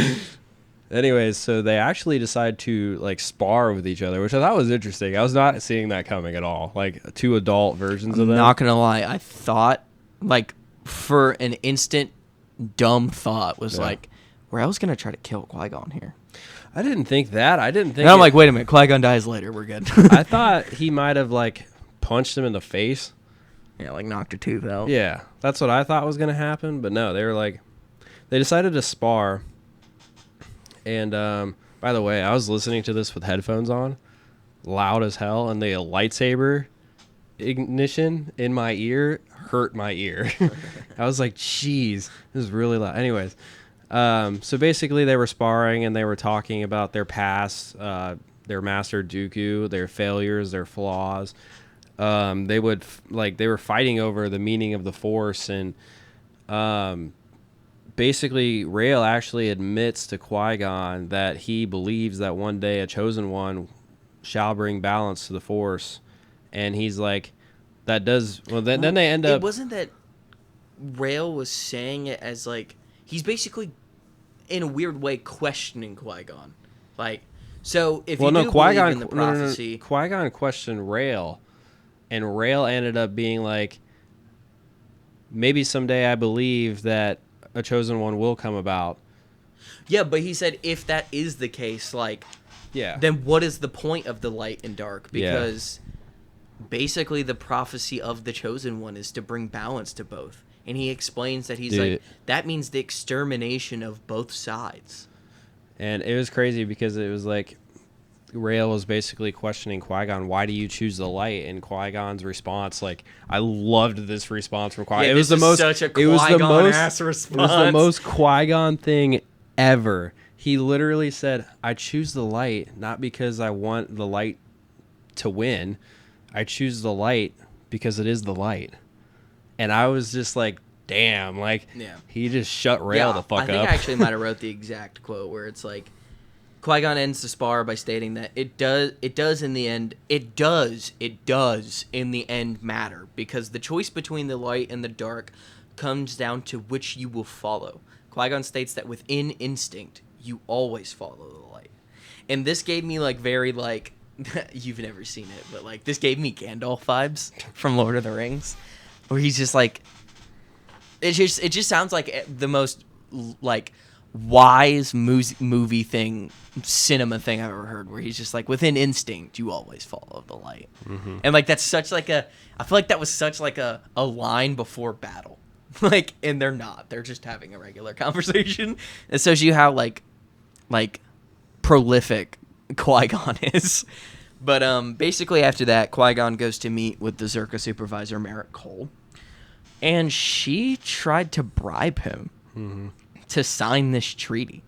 S1: anyways, so they actually decide to like spar with each other, which I thought was interesting. I was not seeing that coming at all. Like two adult versions of them.
S2: I'm not gonna lie, I thought, like, for an instant, dumb thought was like, Rail's gonna try to kill Qui-Gon here.
S1: I didn't think that. I didn't think.
S2: And I'm like, wait a minute, Qui-Gon dies later. We're good.
S1: I thought he might have like punched him in the face.
S2: Yeah, like knocked a tooth out.
S1: Yeah, that's what I thought was gonna happen. But no, they were like, they decided to spar. And by the way, I was listening to this with headphones on, loud as hell, and the lightsaber ignition in my ear hurt my ear. I was like, "Jeez, this is really loud." Anyways, so basically, they were sparring and they were talking about their past, their master Dooku, their failures, their flaws. They were fighting over the meaning of the Force, and basically Rael actually admits to Qui-Gon that he believes that one day a chosen one shall bring balance to the Force, and he's like, that does well. Then they end
S2: It
S1: up.
S2: wasn't that Rail was saying it as like he's basically in a weird way questioning Qui-Gon, like. So if
S1: Well,
S2: you
S1: no,
S2: do
S1: Qui-Gon,
S2: believe in the prophecy,
S1: Qui-Gon questioned Rael, and Rael ended up being like, maybe someday I believe that a chosen one will come about.
S2: yeah, but he said if that is the case, like,
S1: Yeah.
S2: then what is the point of the light and dark?
S1: Yeah.
S2: Because basically the prophecy of the chosen one is to bring balance to both. And he explains that he's like, that means the extermination of both sides.
S1: And it was crazy because it was like Rael was basically questioning Qui-Gon, why do you choose the light? And Qui-Gon's response, like, I loved this response from Qui-Gon.
S2: Yeah,
S1: it was the most
S2: such a
S1: it was the most
S2: Qui-Gon-ass response.
S1: It was the most Qui-Gon thing ever. He literally said, I choose the light not because I want the light to win. I choose the light because it is the light. And I was just like, damn, like, he just shut Rael the fuck up.
S2: I think I actually might have wrote the exact quote where it's like, Qui-Gon ends the spar by stating that it does in the end matter, because the choice between the light and the dark comes down to which you will follow. Qui-Gon states that within instinct, you always follow the light. And this gave me like very like, you've never seen it, but like this gave me Gandalf vibes from Lord of the Rings, where he's just like, it just sounds like the most like wise movie thing, cinema thing I've ever heard, where he's just like, within instinct you always follow the light. And like that's such like I feel like that was such like a line before battle. Like, and they're just having a regular conversation. It shows you how like prolific Qui-Gon is. But basically after that, Qui-Gon goes to meet with the Zerka supervisor Merrick Cole, and she tried to bribe him to sign this treaty.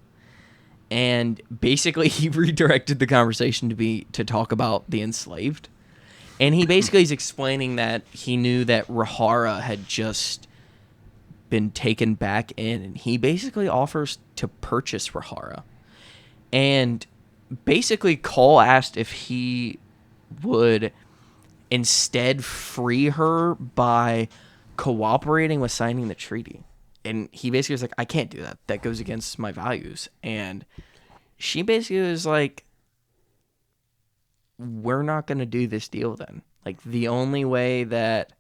S2: And basically he redirected the conversation to talk about the enslaved. And he basically is explaining that he knew that Rahara had just been taken back in, and he basically offers to purchase Rahara. And basically Cole asked if he would instead free her by cooperating with signing the treaty. And he basically was like, I can't do that. That goes against my values. And she basically was like, we're not going to do this deal then. Like, the only way that,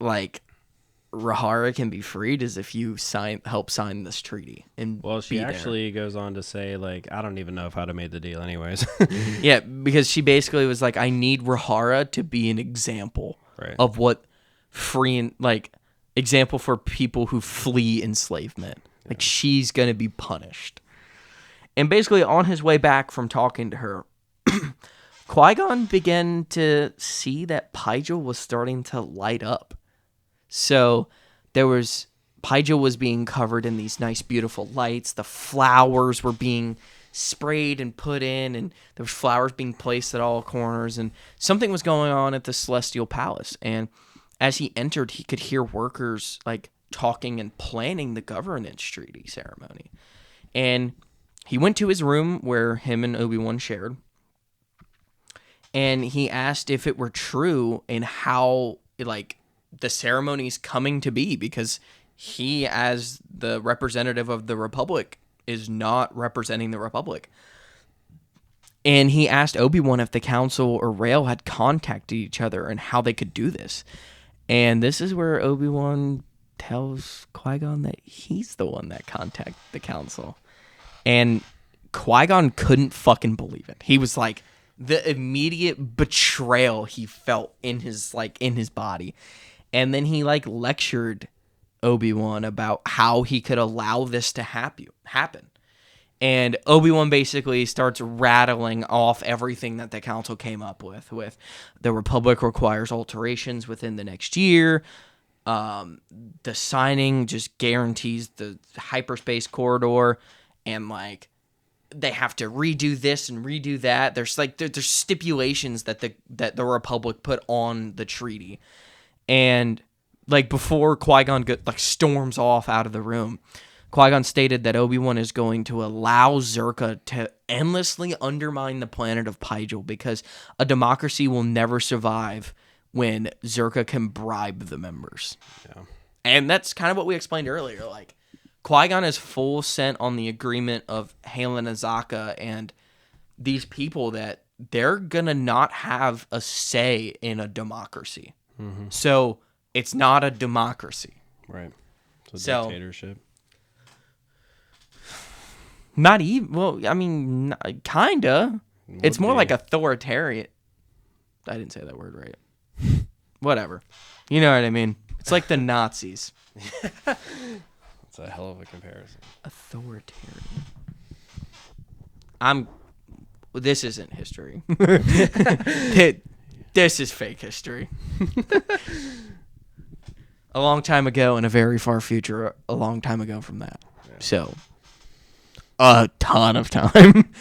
S2: like, Rahara can be freed is if you help sign this treaty. And
S1: well, she actually goes on to say, like, I don't even know if I'd have made the deal anyways.
S2: Yeah, because she basically was like, I need Rahara to be an example of what freeing, like, example for people who flee enslavement. Yeah. Like, she's going to be punished. And basically, on his way back from talking to her, Qui-Gon began to see that Pygel was starting to light up. So Pygel was being covered in these nice, beautiful lights. The flowers were being sprayed and put in, and there was flowers being placed at all corners, and something was going on at the Celestial Palace. And as he entered, he could hear workers like talking and planning the governance treaty ceremony. And he went to his room where him and Obi-Wan shared, and he asked if it were true and how like the ceremony's coming to be, because he, as the representative of the Republic, is not representing the Republic. And he asked Obi-Wan if the Council or Rael had contacted each other and how they could do this. And this is where Obi-Wan tells Qui-Gon that he's the one that contacted the Council. And Qui-Gon couldn't fucking believe it. He was like, the immediate betrayal he felt in his body. And then he like lectured Obi-Wan about how he could allow this to happen. And Obi-Wan basically starts rattling off everything that the Council came up with the Republic requires alterations within the next year. The signing just guarantees the hyperspace corridor, and like they have to redo this and redo that. There's stipulations that the Republic put on the treaty. And like before Qui-Gon storms off out of the room, Qui-Gon stated that Obi-Wan is going to allow Zerka to endlessly undermine the planet of Pygel because a democracy will never survive when Zerka can bribe the members.
S1: Yeah.
S2: And that's kind of what we explained earlier. Like, Qui-Gon is full sent on the agreement of Halen Azaka and these people that they're going to not have a say in a democracy.
S1: Mm-hmm.
S2: So it's not a democracy.
S1: Right. It's a
S2: So,
S1: dictatorship.
S2: Not even, well, I mean, kinda. It's more like authoritarian. I didn't say that word right. Whatever. You know what I mean? It's like the Nazis.
S1: It's a hell of a comparison.
S2: Authoritarian. This isn't history. This is fake history. A long time ago in a very far future, a long time ago from that. Yeah. So, a ton of time.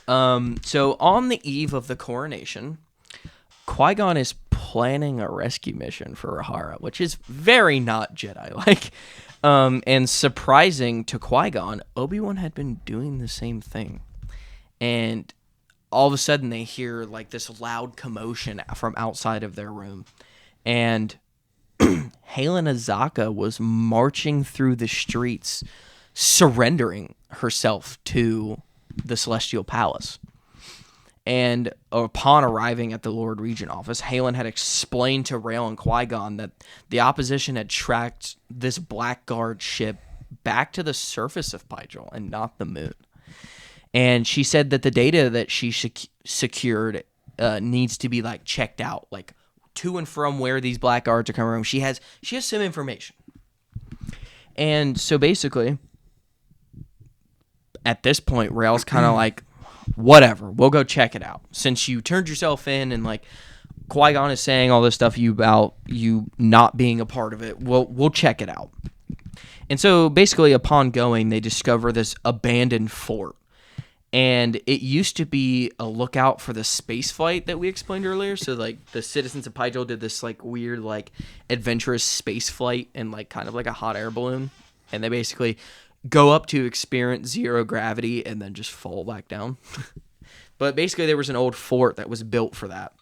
S2: So on the eve of the coronation, Qui-Gon is planning a rescue mission for Rahara, which is very not Jedi-like. And surprising to Qui-Gon, Obi-Wan had been doing the same thing. And all of a sudden they hear like this loud commotion from outside of their room. And Halen Azaka was marching through the streets, surrendering herself to the Celestial Palace. And upon arriving at the Lord Regent office, Halen had explained to Rael and Qui-Gon that the opposition had tracked this Blackguard ship back to the surface of Pygel and not the moon. And she said that the data that she secured needs to be like checked out, like to and from where these Blackguards are coming from. She has some information. And so basically, at this point, Rael's kind of like, whatever, we'll go check it out. Since you turned yourself in and like Qui-Gon is saying all this stuff about you not being a part of it, we'll check it out. And so basically upon going, they discover this abandoned fort. And it used to be a lookout for the space flight that we explained earlier. So like the citizens of Pygel did this like weird like adventurous space flight and like kind of like a hot air balloon. And they basically go up to experience zero gravity and then just fall back down. But basically there was an old fort that was built for that.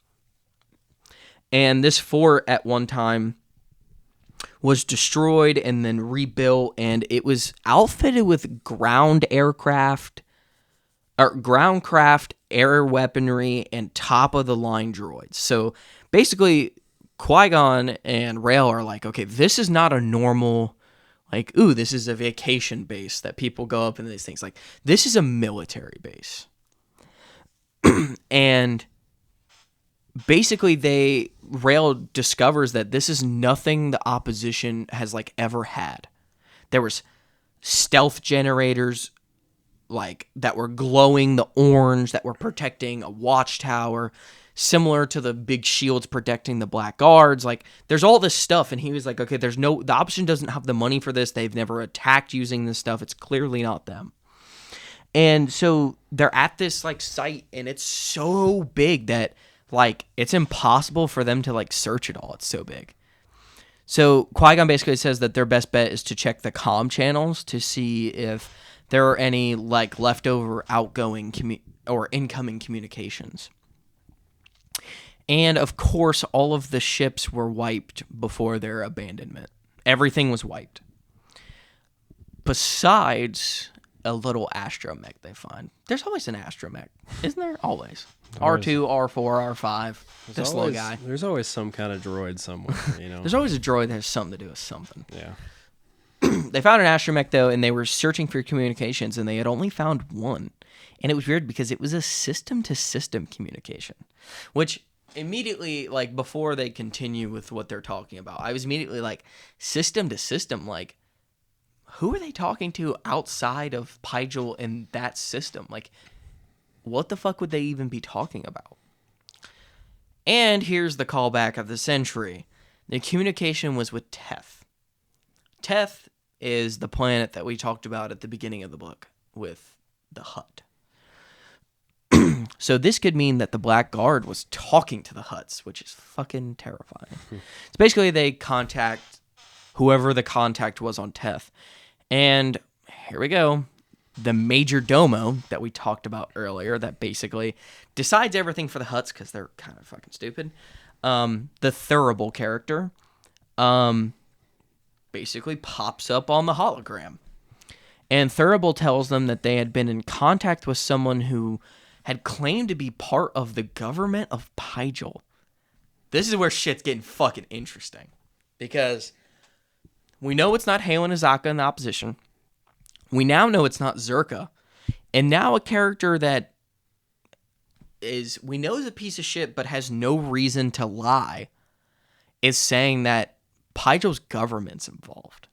S2: And this fort at one time was destroyed and then rebuilt, and it was outfitted with ground craft, air weaponry, and top-of-the-line droids. So basically, Qui-Gon and Rael are like, okay, this is not a normal, like, ooh, this is a vacation base that people go up into these things. Like, this is a military base. And basically, Rael discovers that this is nothing the opposition has, like, ever had. There was stealth generators, like, that were glowing the orange, that were protecting a watchtower, similar to the big shields protecting the Black Guards. Like, there's all this stuff, and he was like, okay, the opposition doesn't have the money for this. They've never attacked using this stuff. It's clearly not them. And so they're at this, like, site, and it's so big that, like, it's impossible for them to, like, search it all. It's so big. So Qui-Gon basically says that their best bet is to check the comm channels to see if there are any, like, leftover outgoing or incoming communications. And, of course, all of the ships were wiped before their abandonment. Everything was wiped. Besides a little astromech they find. There's always an astromech, isn't there? Always. R2, R4, R5, this little guy.
S1: There's always some kind of droid somewhere, you know?
S2: There's always a droid that has something to do with something.
S1: Yeah.
S2: They found an astromech, though, and they were searching for communications, and they had only found one. And it was weird because it was a system-to-system communication, which immediately, like, before they continue with what they're talking about, I was immediately like, system-to-system, like, who are they talking to outside of Pygel and that system? Like, what the fuck would they even be talking about? And here's the callback of the century. The communication was with Teth. Teth is the planet that we talked about at the beginning of the book with the Hutt. So this could mean that the Black Guard was talking to the Hutts, which is fucking terrifying. So basically they contact whoever the contact was on Teth. And here we go. The Major Domo that we talked about earlier that basically decides everything for the Hutts because they're kind of fucking stupid. The Thurible character basically pops up on the hologram. And Thurible tells them that they had been in contact with someone who had claimed to be part of the government of Pygel. This is where shit's getting fucking interesting. Because we know it's not Halen Azaka in the opposition. We now know it's not Zerka. And now a character that we know is a piece of shit but has no reason to lie is saying that Pygel's government's involved.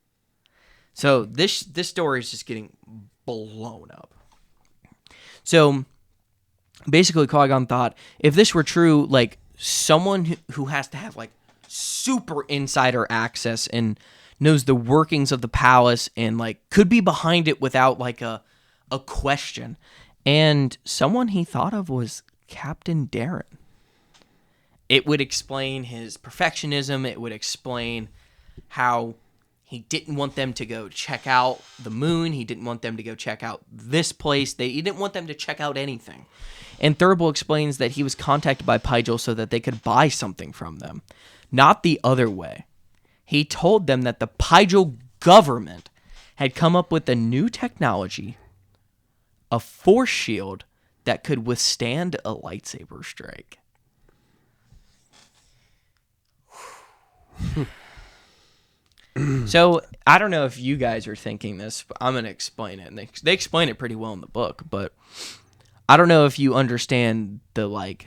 S2: So this story is just getting blown up. So basically Qui-Gon thought if this were true, like someone who has to have like super insider access and knows the workings of the palace and like could be behind it without like a question. And someone he thought of was Captain Darren. It would explain his perfectionism. It would explain how he didn't want them to go check out the moon. He didn't want them to go check out this place. He didn't want them to check out anything. And Thurible explains that he was contacted by Pygel so that they could buy something from them, not the other way. He told them that the Pygel government had come up with a new technology, a force shield that could withstand a lightsaber strike. So, I don't know if you guys are thinking this, but I'm going to explain it. And they explain it pretty well in the book, but I don't know if you understand the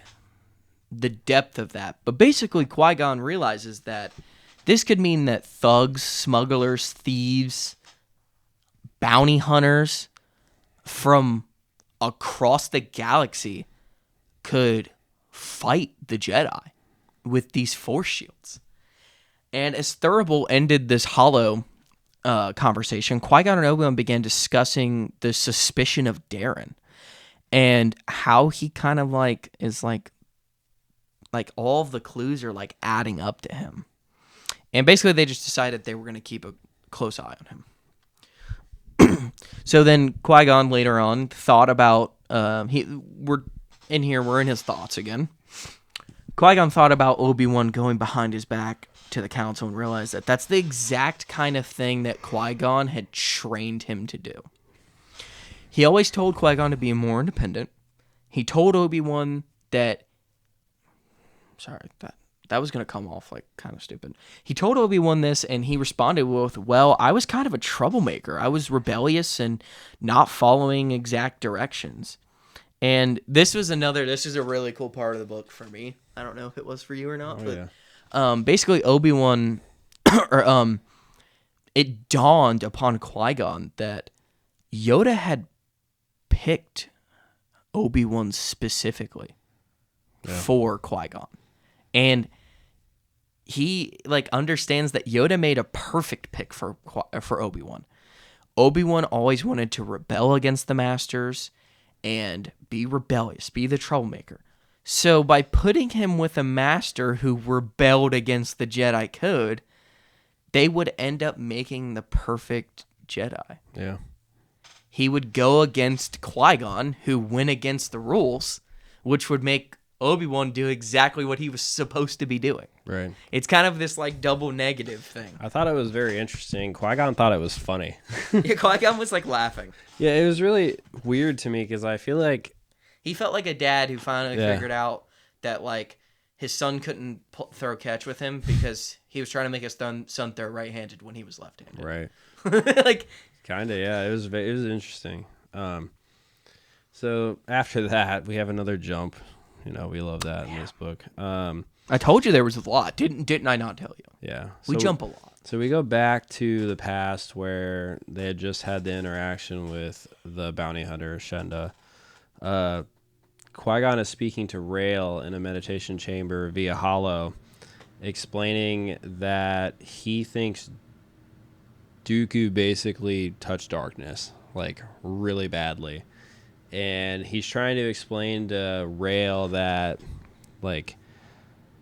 S2: depth of that. But basically, Qui-Gon realizes that this could mean that thugs, smugglers, thieves, bounty hunters from across the galaxy could fight the Jedi with these force shields. And as Thurible ended this hollow conversation, Qui-Gon and Obi-Wan began discussing the suspicion of Darren and how he kind of is all of the clues are like adding up to him. And basically they just decided they were going to keep a close eye on him. So then Qui-Gon later on thought about, we're in his thoughts again. Qui-Gon thought about Obi-Wan going behind his back to the council and realized that that's the exact kind of thing that Qui-Gon had trained him to do. He always told Qui-Gon to be more independent. He told Obi-Wan that... Sorry, that was going to come off like kind of stupid. He told Obi-Wan this, and he responded with, well, I was kind of a troublemaker. I was rebellious and not following exact directions. And this is a really cool part of the book for me. I don't know if it was for you or not, basically Obi-Wan, it dawned upon Qui-Gon that Yoda had picked Obi-Wan specifically for Qui-Gon. And he understands that Yoda made a perfect pick for Obi-Wan. Obi-Wan always wanted to rebel against the Masters and be rebellious, be the troublemaker. So by putting him with a master who rebelled against the Jedi Code, they would end up making the perfect Jedi.
S1: Yeah.
S2: He would go against Qui-Gon, who went against the rules, which would make Obi-Wan do exactly what he was supposed to be doing.
S1: Right.
S2: It's kind of this double negative thing.
S1: I thought it was very interesting. Qui-Gon thought it was funny.
S2: Yeah, Qui-Gon was laughing.
S1: Yeah, it was really weird to me because I feel like
S2: he felt like a dad who finally figured out that his son couldn't throw catch with him because he was trying to make his son throw right-handed when he was left-handed.
S1: Right. Kind of, yeah. It was interesting. So after that, we have another jump. We love that in this book.
S2: I told you there was a lot. Didn't I not tell you?
S1: Yeah.
S2: We jump a lot.
S1: So we go back to the past where they had just had the interaction with the bounty hunter, Shenda. Qui-Gon is speaking to Rael in a meditation chamber via Hollow, explaining that he thinks Dooku basically touched darkness, really badly. and he's trying to explain to Rail that like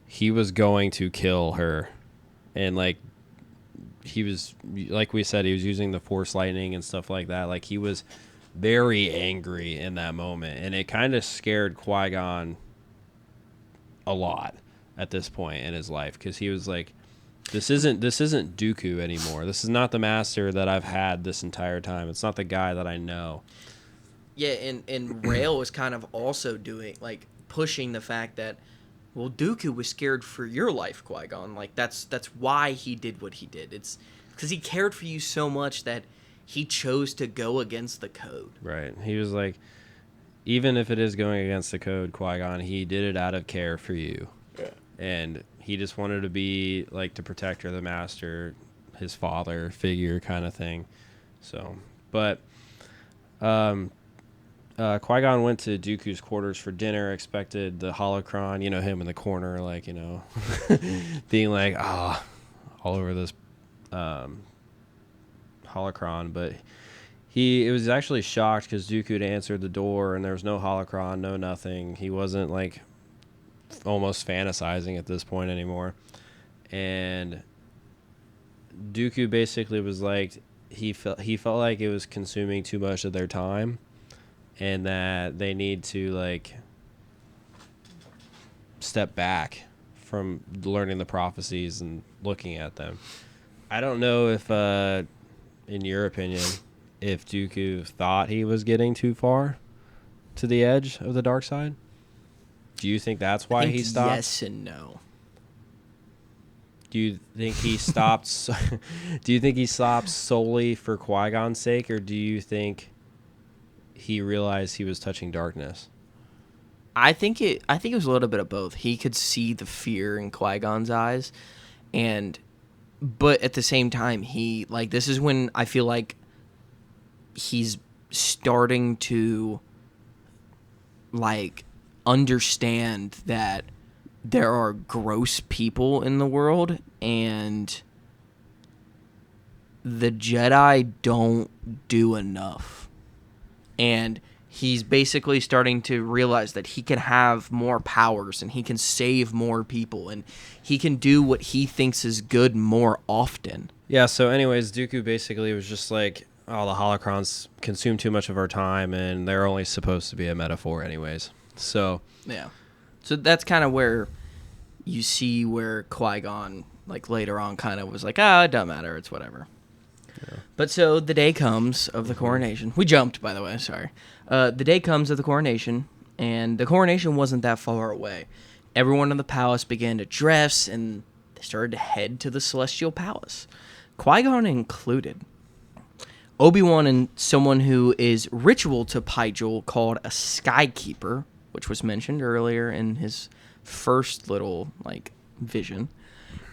S1: he was going to kill her, and like he was, like we said, he was using the Force lightning and stuff like that. Like he was very angry in that moment, and it kind of scared Qui-Gon a lot at this point in his life, because he was like, this isn't Dooku anymore. This is not the master that I've had this entire time. It's not the guy that I know.
S2: Yeah, and Rail was kind of also doing, like, pushing the fact that, well, Dooku was scared for your life, Qui-Gon. Like, that's why he did what he did. It's because he cared for you so much that he chose to go against the code.
S1: Right. He was like, even if it is going against the code, Qui-Gon, he did it out of care for you.
S2: Yeah.
S1: And he just wanted to be like the protector of the master, his father figure kind of thing. So, but Qui-Gon went to Dooku's quarters for dinner, expected the holocron, him in the corner, like, being like, all over this holocron. But he was actually shocked because Dooku had answered the door and there was no holocron, no nothing. He wasn't like almost fantasizing at this point anymore. And Dooku basically was like, he felt like it was consuming too much of their time, and that they need to like step back from learning the prophecies and looking at them. I don't know if, in your opinion, if Dooku thought he was getting too far to the edge of the dark side. Do you think that's why he stopped?
S2: Yes and no.
S1: Do you think he stopped? Do you think he stopped solely for Qui-Gon's sake, or do you think he realized he was touching darkness?
S2: I think it was a little bit of both. He could see the fear in Qui-Gon's eyes, but at the same time, this is when I feel like he's starting to like understand that there are gross people in the world, and the Jedi don't do enough. And he's basically starting to realize that he can have more powers and he can save more people and he can do what he thinks is good more often.
S1: Yeah, so anyways, Dooku basically was just like, oh, the holocrons consume too much of our time and they're only supposed to be a metaphor anyways. So
S2: yeah. So that's kind of where you see where Qui-Gon, like later on, kind of was like, it doesn't matter, it's whatever. Yeah. But so the day comes of the coronation. We jumped, by the way, sorry. The day comes of the coronation, and the coronation wasn't that far away. Everyone in the palace began to dress, and they started to head to the Celestial Palace, Qui-Gon included. Obi-Wan and someone who is ritual to Pygel called a Skykeeper, which was mentioned earlier in his first little vision,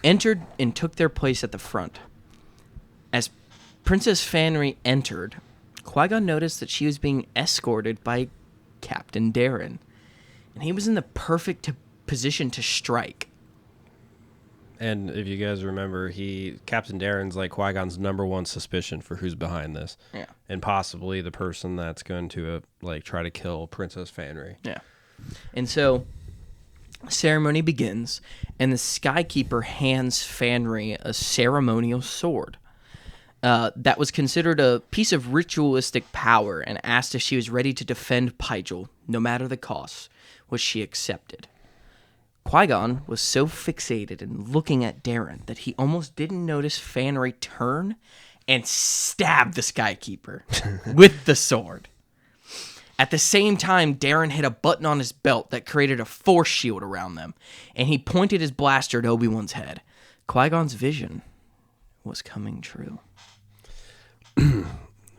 S2: entered and took their place at the front. As Princess Fanry entered, Qui-Gon noticed that she was being escorted by Captain Darren, and he was in the perfect position to strike.
S1: And if you guys remember, Captain Darren's like Qui-Gon's number one suspicion for who's behind this.
S2: Yeah.
S1: And possibly the person that's going to try to kill Princess Fanry.
S2: Yeah. And so ceremony begins, and the Skykeeper hands Fanry a ceremonial sword. That was considered a piece of ritualistic power, and asked if she was ready to defend Pygel, no matter the cost, which she accepted. Qui-Gon was so fixated in looking at Darren that he almost didn't notice Fanry turn and stab the Skykeeper with the sword. At the same time, Darren hit a button on his belt that created a force shield around them, and he pointed his blaster at Obi-Wan's head. Qui-Gon's vision was coming true.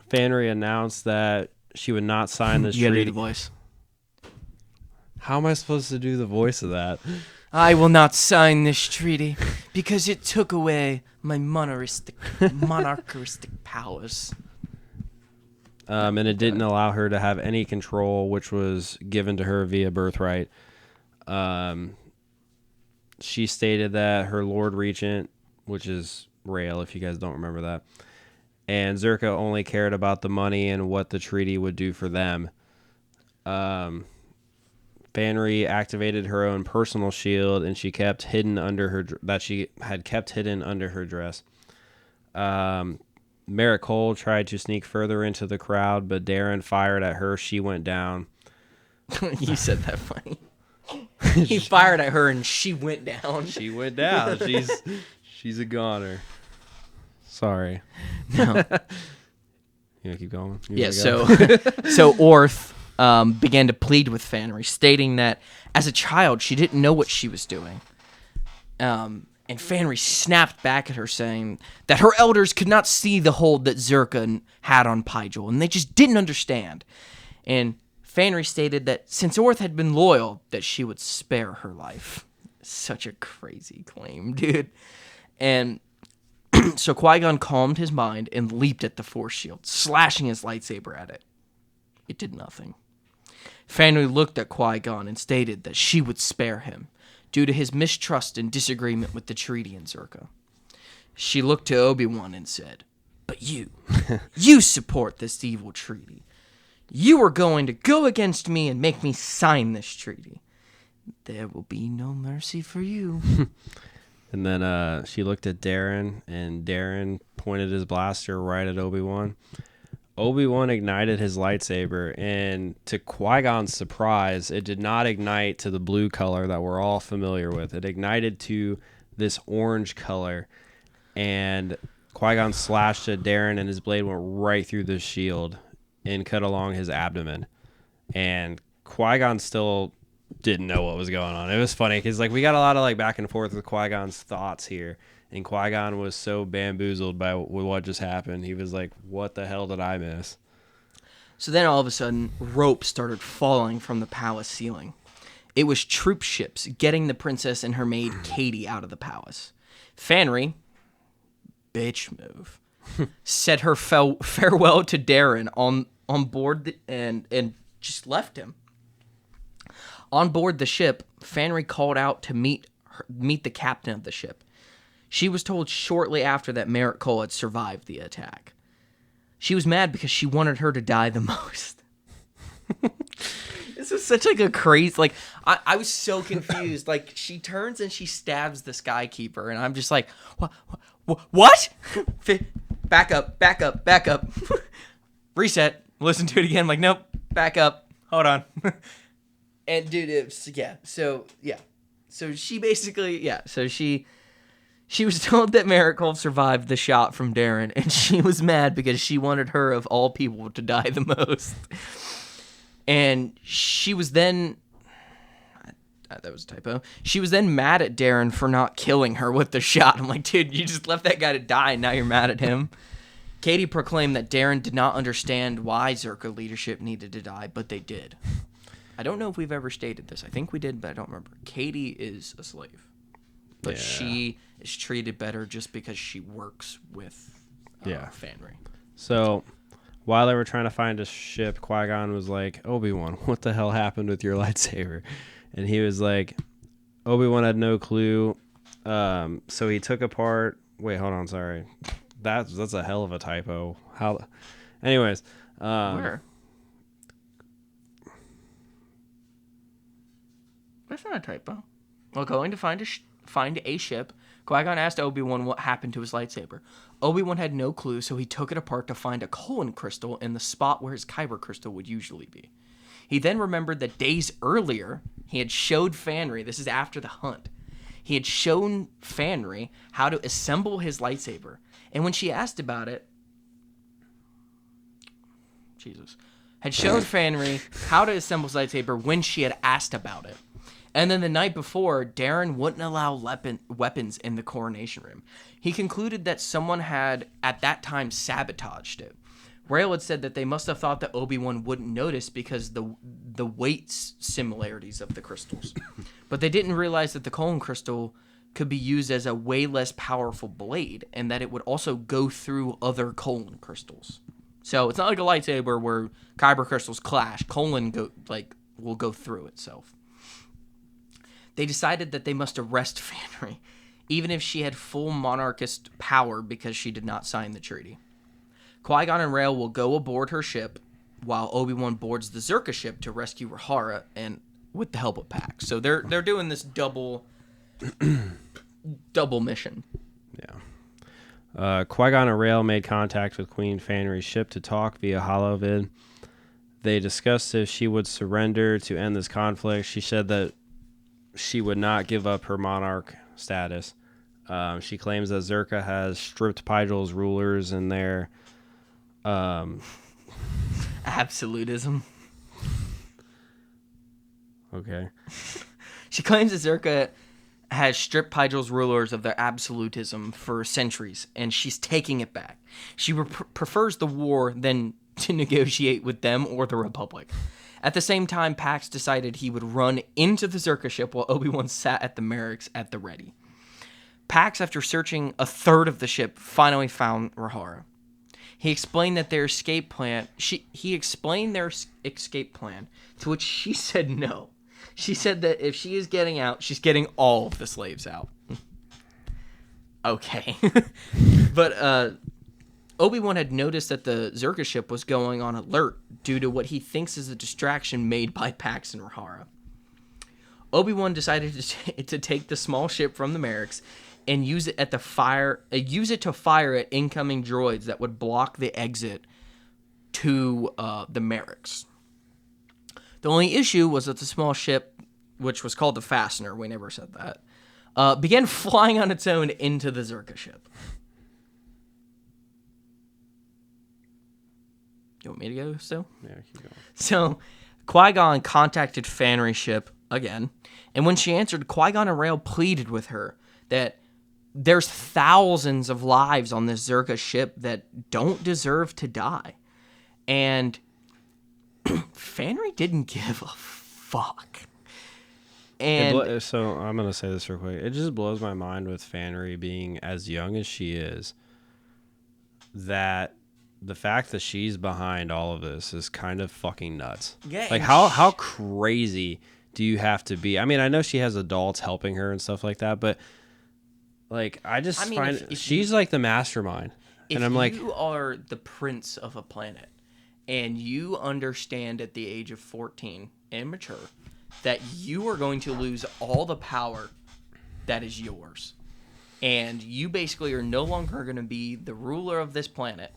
S1: Fanry announced that she would not sign this treaty.
S2: You gotta do the voice.
S1: How am I supposed to do the voice of that?
S2: I will not sign this treaty because it took away my monarchistic powers.
S1: And it didn't allow her to have any control, which was given to her via birthright. She stated that her Lord Regent, which is Rael, if you guys don't remember that, and Zerka only cared about the money and what the treaty would do for them. Fanry activated her own personal shield, and she kept hidden under her she had kept hidden under her dress. Merritt Cole tried to sneak further into the crowd, but Darren fired at her. She went down.
S2: You said that funny. He fired at her and she went down.
S1: She went down. She's a goner. Sorry.
S2: No.
S1: You want to keep going?
S2: Yeah, so Orth began to plead with Fanry, stating that as a child she didn't know what she was doing. And Fanry snapped back at her, saying that her elders could not see the hold that Zerka had on Pygel, and they just didn't understand. And Fanry stated that since Orth had been loyal, that she would spare her life. Such a crazy claim, dude. And so Qui-Gon calmed his mind and leaped at the Force shield, slashing his lightsaber at it. It did nothing. Fanry looked at Qui-Gon and stated that she would spare him, due to his mistrust and disagreement with the treaty in Zerka. She looked to Obi-Wan and said, "But you support this evil treaty. You are going to go against me and make me sign this treaty. There will be no mercy for you."
S1: And then she looked at Darren, and Darren pointed his blaster right at Obi-Wan. Obi-Wan ignited his lightsaber, and to Qui-Gon's surprise, it did not ignite to the blue color that we're all familiar with. It ignited to this orange color, and Qui-Gon slashed at Darren, and his blade went right through the shield and cut along his abdomen. And Qui-Gon still didn't know what was going on. It was funny because we got a lot of back and forth with Qui-Gon's thoughts here. And Qui-Gon was so bamboozled by what just happened. He was like, what the hell did I miss?
S2: So then all of a sudden, rope started falling from the palace ceiling. It was troop ships getting the princess and her maid Katie out of the palace. Fanry, bitch move, said her farewell to Darren on board and just left him. On board the ship, Fanry called out to meet the captain of the ship. She was told shortly after that Merritt Cole had survived the attack. She was mad because she wanted her to die the most. This was such a crazy, I was so confused. She turns and she stabs the Skykeeper, and I'm just like, what? Back up. Reset. Listen to it again. I'm like, nope, back up. Hold on. And dude, So she basically, she was told that Merritt Cole survived the shot from Darren, and she was mad because she wanted her, of all people, to die the most. And she was then... that was a typo. She was then mad at Darren for not killing her with the shot. I'm like, dude, you just left that guy to die, and now you're mad at him? Katie proclaimed that Darren did not understand why Zerka leadership needed to die, but they did. I don't know if we've ever stated this. I think we did, but I don't remember. Katie is a slave. But she is treated better just because she works with Fanry.
S1: So while they were trying to find a ship, Qui-Gon was like, Obi-Wan, what the hell happened with your lightsaber? And he was like, Obi-Wan had no clue. So he took apart... Wait, hold on, sorry. That's a hell of a typo. Anyways.
S2: Where? That's not a typo. While going to find a ship, Qui-Gon asked Obi-Wan what happened to his lightsaber. Obi-Wan had no clue, so he took it apart to find a colon crystal in the spot where his kyber crystal would usually be. He then remembered that days earlier, he had showed Fanry, this is after the hunt, he had shown Fanry how to assemble his lightsaber. And when she asked about it, had shown Fanry how to assemble his lightsaber when she had asked about it. And then the night before, Darren wouldn't allow weapons in the coronation room. He concluded that someone had, at that time, sabotaged it. Rael had said that they must have thought that Obi-Wan wouldn't notice because the weight similarities of the crystals. But they didn't realize that the colon crystal could be used as a way less powerful blade, and that it would also go through other colon crystals. So it's not like a lightsaber where kyber crystals clash. Colon will go through itself. They decided that they must arrest Fanry, even if she had full monarchist power because she did not sign the treaty. Qui-Gon and Rael will go aboard her ship, while Obi-Wan boards the Zerka ship to rescue Rahara and with the help of Pax. So they're doing this double mission.
S1: Yeah. Qui-Gon and Rael made contact with Queen Fanry's ship to talk via holovid. They discussed if she would surrender to end this conflict. She said that she would not give up her monarch status. She claims that Zerka has stripped Pygel's rulers and their
S2: absolutism.
S1: Okay.
S2: She claims that Zerka has stripped Pygel's rulers of their absolutism for centuries, and she's taking it back. She prefers the war than to negotiate with them or the Republic. At the same time, Pax decided he would run into the Zerka ship while Obi-Wan sat at the Merricks at the ready. Pax, after searching a third of the ship, finally found Rahara. He explained that their escape plan. He explained their escape plan, to which she said no. She said that if she is getting out, she's getting all of the slaves out. Okay, but Obi-Wan had noticed that the Zerka ship was going on alert due to what he thinks is a distraction made by Pax and Rahara. Obi-Wan decided to take the small ship from the Merricks and use it to fire at incoming droids that would block the exit to the Merricks. The only issue was that the small ship, which was called the Fastener, we never said that, began flying on its own into the Zerka ship. You want me to go still?
S1: Yeah, keep going.
S2: So, Qui-Gon contacted Fanry's ship again, and when she answered, Qui-Gon and Rael pleaded with her that there's thousands of lives on this Zerka ship that don't deserve to die. And Fanry didn't give a fuck. And
S1: so I'm going to say this real quick. It just blows my mind with Fanry being as young as she is, that the fact that she's behind all of this is kind of fucking nuts.
S2: Yeah,
S1: like how crazy do you have to be? I mean, I know she has adults helping her and stuff like that, but like find
S2: if
S1: she's like the mastermind. And I'm like,
S2: you are the prince of a planet and you understand at the age of 14 and mature that you are going to lose all the power that is yours. And you basically are no longer going to be the ruler of this planet.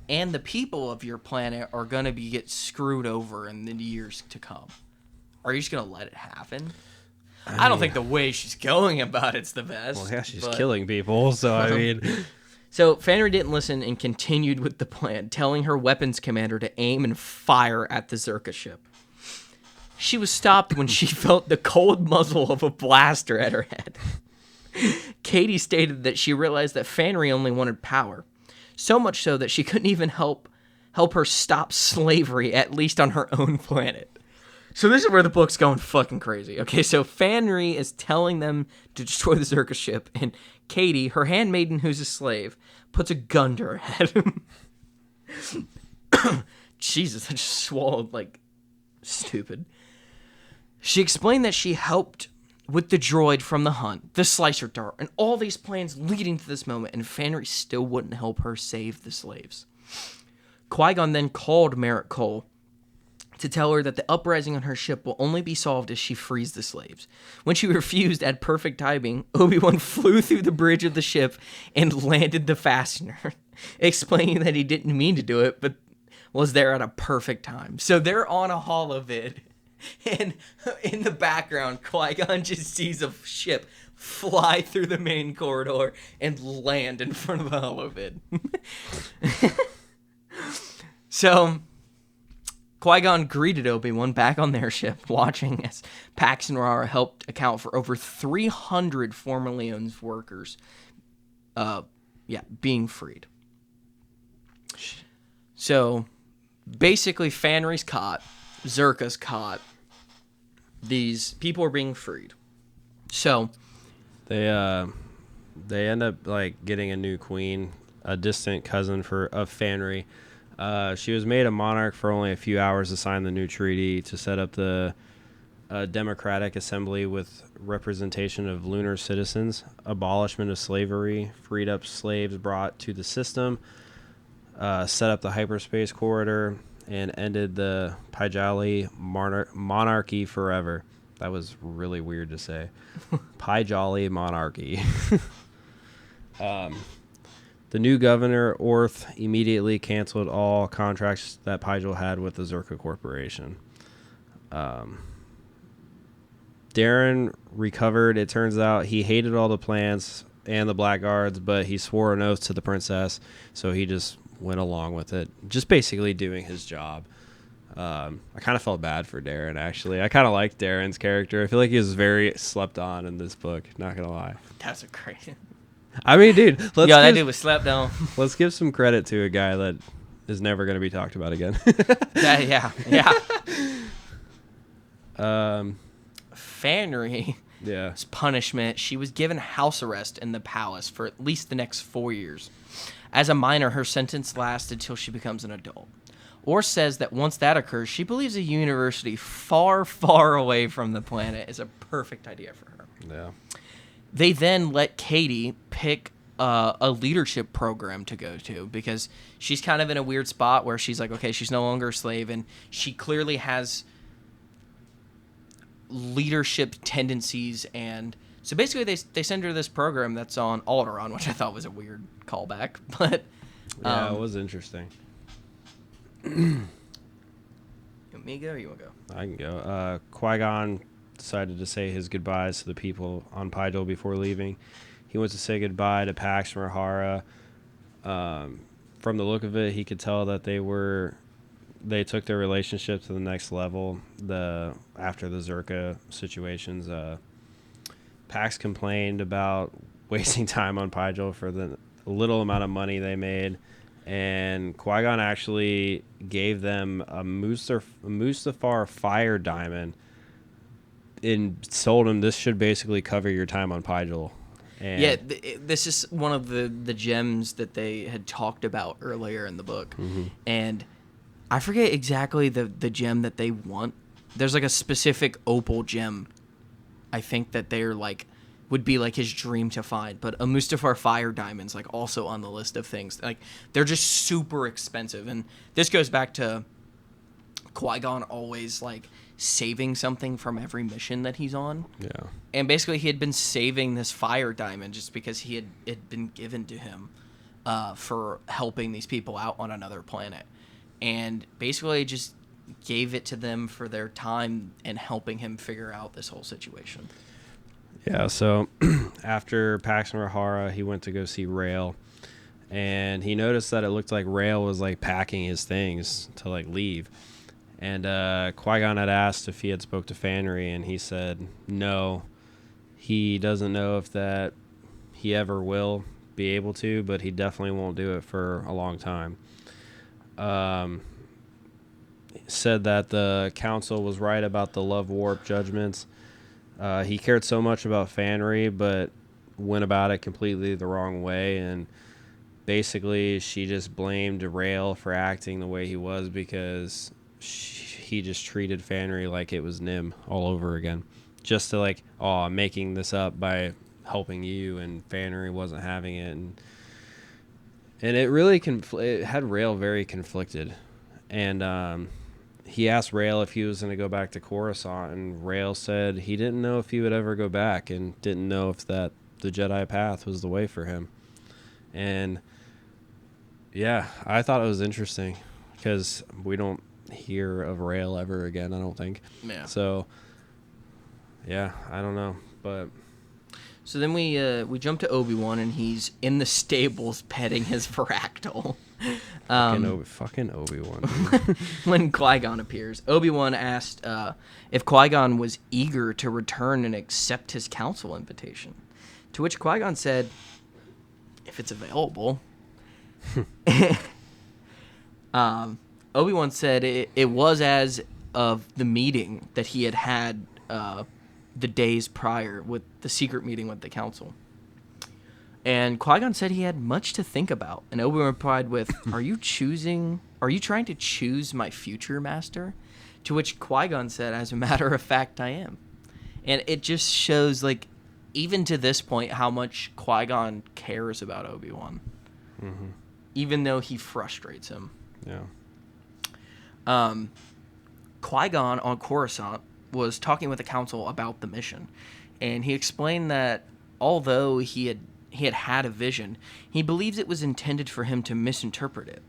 S2: And the people of your planet are going to get screwed over in the years to come. Are you just going to let it happen? I don't think the way she's going about it's the best.
S1: Well, yeah, she's killing people, so I mean...
S2: So Fanry didn't listen and continued with the plan, telling her weapons commander to aim and fire at the Zerka ship. She was stopped when she felt the cold muzzle of a blaster at her head. Katie stated that she realized that Fanry only wanted power. So much so that she couldn't even help her stop slavery, at least on her own planet. So this is where the book's going fucking crazy. Okay, so Fanry is telling them to destroy the Zerka ship, and Katie, her handmaiden who's a slave, puts a gun to her head. Jesus, I just swallowed like stupid. She explained that she helped with the droid from the hunt, the slicer dart, and all these plans leading to this moment, and Fanry still wouldn't help her save the slaves. Qui-Gon then called Merrick Cole to tell her that the uprising on her ship will only be solved as she frees the slaves. When she refused at perfect timing, Obi-Wan flew through the bridge of the ship and landed the Fastener, explaining that he didn't mean to do it, but was there at a perfect time. So they're on a holovid, and in the background, Qui-Gon just sees a ship fly through the main corridor and land in front of the holovid. So Qui-Gon greeted Obi-Wan back on their ship, watching as Pax and Rahara helped account for over 300 formerly owned workers being freed. So basically Fanry's caught, Zerka's caught, these people are being freed. So
S1: they end up like getting a new queen, a distant cousin of Fanry. She was made a monarch for only a few hours to sign the new treaty to set up the democratic assembly with representation of lunar citizens, abolishment of slavery, freed up slaves brought to the system, set up the hyperspace corridor, and ended the Paijali monarchy forever. That was really weird to say. Paijali monarchy. The new governor, Orth, immediately canceled all contracts that Paijal had with the Zerka Corporation. Darren recovered. It turns out he hated all the plans and the blackguards, but he swore an oath to the princess, so he just went along with it, just basically doing his job. I kind of felt bad for Darren, actually. I kind of liked Darren's character. I feel like he was very slept on in this book, not going to lie.
S2: That's a great...
S1: I mean, dude,
S2: that dude was slept on.
S1: Let's give some credit to a guy that is never going to be talked about again.
S2: Yeah. Fanry...
S1: Yeah.
S2: punishment, she was given house arrest in the palace for at least the next 4 years. As a minor, her sentence lasts until she becomes an adult. Orr says that once that occurs, she believes a university far, far away from the planet is a perfect idea for her.
S1: Yeah.
S2: They then let Katie pick a leadership program to go to because she's kind of in a weird spot where she's like, okay, she's no longer a slave, and she clearly has leadership tendencies, and so basically they send her this program that's on Alderaan, which I thought was a weird callback, but
S1: yeah, it was interesting.
S2: You want me to go or you want to go?
S1: I can go. Qui-Gon decided to say his goodbyes to the people on Paijal before leaving. He went to say goodbye to Pax and Rahara. From the look of it, he could tell that they took their relationship to the next level. After the Zerka situations, Pax complained about wasting time on Paijal for the little amount of money they made, and Qui-Gon actually gave them a Mustafar fire diamond and told him this should basically cover your time on Paijal. And
S2: this is one of the gems that they had talked about earlier in the book, and I forget exactly the gem that they want. There's like a specific opal gem, I think, that they're like would be like his dream to find. But a Mustafar fire diamond's like also on the list of things. Like they're just super expensive, and this goes back to Qui-Gon always like saving something from every mission that he's on.
S1: Yeah.
S2: And basically he had been saving this fire diamond just because it had been given to him for helping these people out on another planet. And basically just gave it to them for their time and helping him figure out this whole situation.
S1: Yeah, so after Pax and Rahara, he went to go see Rael, and he noticed that it looked like Rael was like packing his things to like leave. And Qui-Gon had asked if he had spoke to Fanry, and he said no. He doesn't know if that he ever will be able to, but he definitely won't do it for a long time. Said that the council was right about the love warp judgments. He cared so much about Fanry, but went about it completely the wrong way, and basically she just blamed Rael for acting the way he was because he just treated Fanry like it was Nim all over again, just to like, oh, I'm making this up by helping you, and Fanry wasn't having it, and it really it had Rael very conflicted, and he asked Rael if he was going to go back to Coruscant, and Rael said he didn't know if he would ever go back and didn't know if that the Jedi path was the way for him. And yeah, I thought it was interesting because we don't hear of Rael ever again, I don't think.
S2: Yeah.
S1: So yeah, I don't know, but
S2: so then we jump to Obi-Wan, and he's in the stables petting his Fractal.
S1: Fucking Obi-Wan.
S2: When Qui-Gon appears, Obi-Wan asked if Qui-Gon was eager to return and accept his council invitation, to which Qui-Gon said, if it's available. Obi-Wan said it was as of the meeting that he had the days prior with the secret meeting with the council. And Qui-Gon said he had much to think about. And Obi-Wan replied with, are you trying to choose my future master? To which Qui-Gon said, as a matter of fact, I am. And it just shows, like, even to this point, how much Qui-Gon cares about Obi-Wan. Mm-hmm. Even though he frustrates him.
S1: Yeah.
S2: Qui-Gon on Coruscant was talking with the council about the mission, and he explained that although he had a vision, he believes it was intended for him to misinterpret it.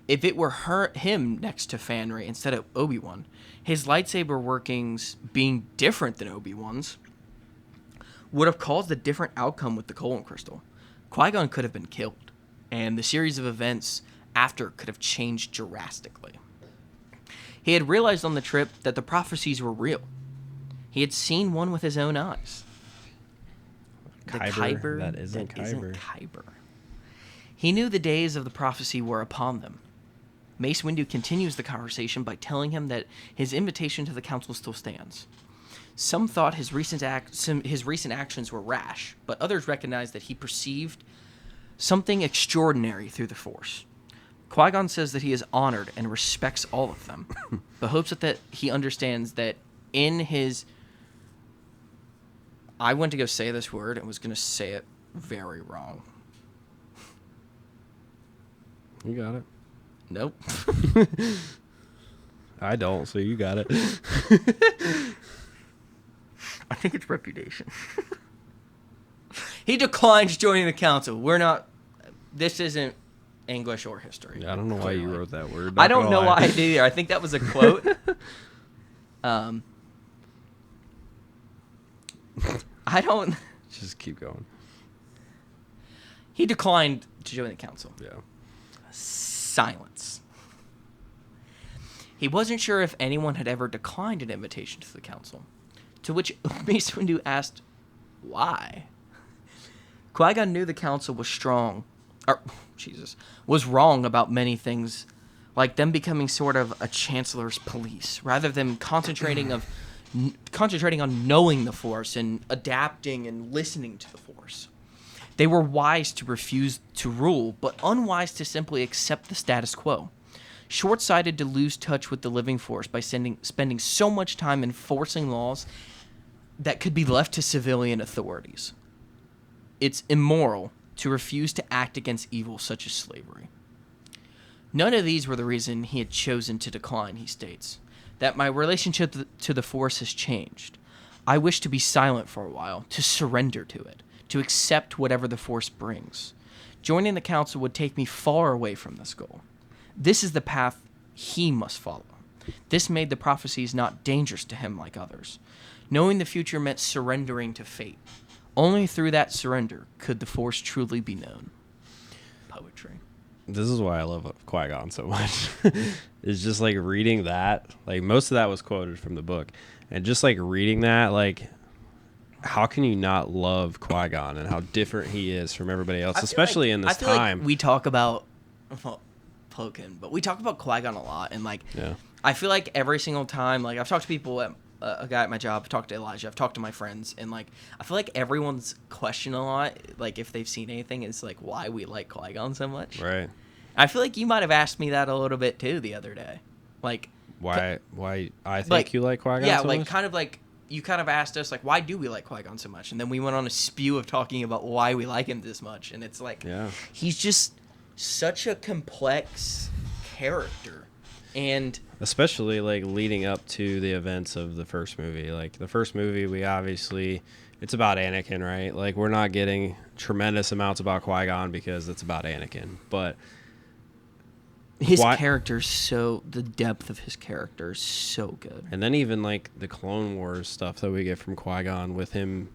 S2: If it were him next to Fanry instead of Obi-Wan, his lightsaber workings being different than Obi-Wan's would have caused a different outcome with the Colon Crystal. Qui-Gon could have been killed, and the series of events after could have changed drastically. He had realized on the trip that the prophecies were real. He had seen one with his own eyes. The Kyber
S1: that isn't
S2: Kyber. He knew the days of the prophecy were upon them. Mace Windu continues the conversation by telling him that his invitation to the council still stands. Some thought his recent actions were rash, but others recognized that he perceived something extraordinary through the Force. Qui-Gon says that he is honored and respects all of them, but hopes that he understands that in his... I went to go say this word and was going to say it very wrong.
S1: You got it.
S2: Nope.
S1: I don't, so you got it.
S2: I think it's reputation. He declines joining the council. This isn't English or history.
S1: I don't know why you wrote that word.
S2: I don't know why I did either. I think that was a quote. I don't...
S1: Just keep going.
S2: He declined to join the council.
S1: Yeah.
S2: Silence. He wasn't sure if anyone had ever declined an invitation to the council, to which Mace Windu asked, why? Qui-Gon knew the council was was wrong about many things, like them becoming sort of a chancellor's police, rather than concentrating on knowing the Force and adapting and listening to the Force. They were wise to refuse to rule, but unwise to simply accept the status quo. Short-sighted to lose touch with the living Force by spending so much time enforcing laws that could be left to civilian authorities. It's immoral to refuse to act against evil such as slavery. None of these were the reason he had chosen to decline, he states. That my relationship to the Force has changed. I wish to be silent for a while, to surrender to it, to accept whatever the Force brings. Joining the council would take me far away from this goal. This is the path he must follow. This made the prophecies not dangerous to him like others. Knowing the future meant surrendering to fate. Only through that surrender could the Force truly be known. Poetry.
S1: This is why I love Qui-Gon so much. It's just like reading that. Like most of that was quoted from the book. And just like reading that, like how can you not love Qui-Gon and how different he is from everybody else, especially in this time.
S2: Like we talk about Plokin, but we talk about Qui-Gon a lot, and like I feel like every single time, like I've talked to people at a guy at my job, I've talked to Elijah, I've talked to my friends, and like I feel like everyone's question a lot, like if they've seen anything, is like why we like Qui-Gon so much.
S1: Right.
S2: I feel like you might have asked me that a little bit too the other day, like
S1: why I think you like Qui-Gon.
S2: Yeah,
S1: so
S2: like
S1: much?
S2: kind of like you kind of asked us like why do we like Qui-Gon so much, and then we went on a spew of talking about why we like him this much, and it's like he's just such a complex character, and
S1: especially like leading up to the events of the first movie. Like the first movie, we obviously it's about Anakin, right? Like we're not getting tremendous amounts about Qui-Gon because it's about Anakin, but
S2: his character's the depth of his character is so good.
S1: And then even like the Clone Wars stuff that we get from Qui-Gon with him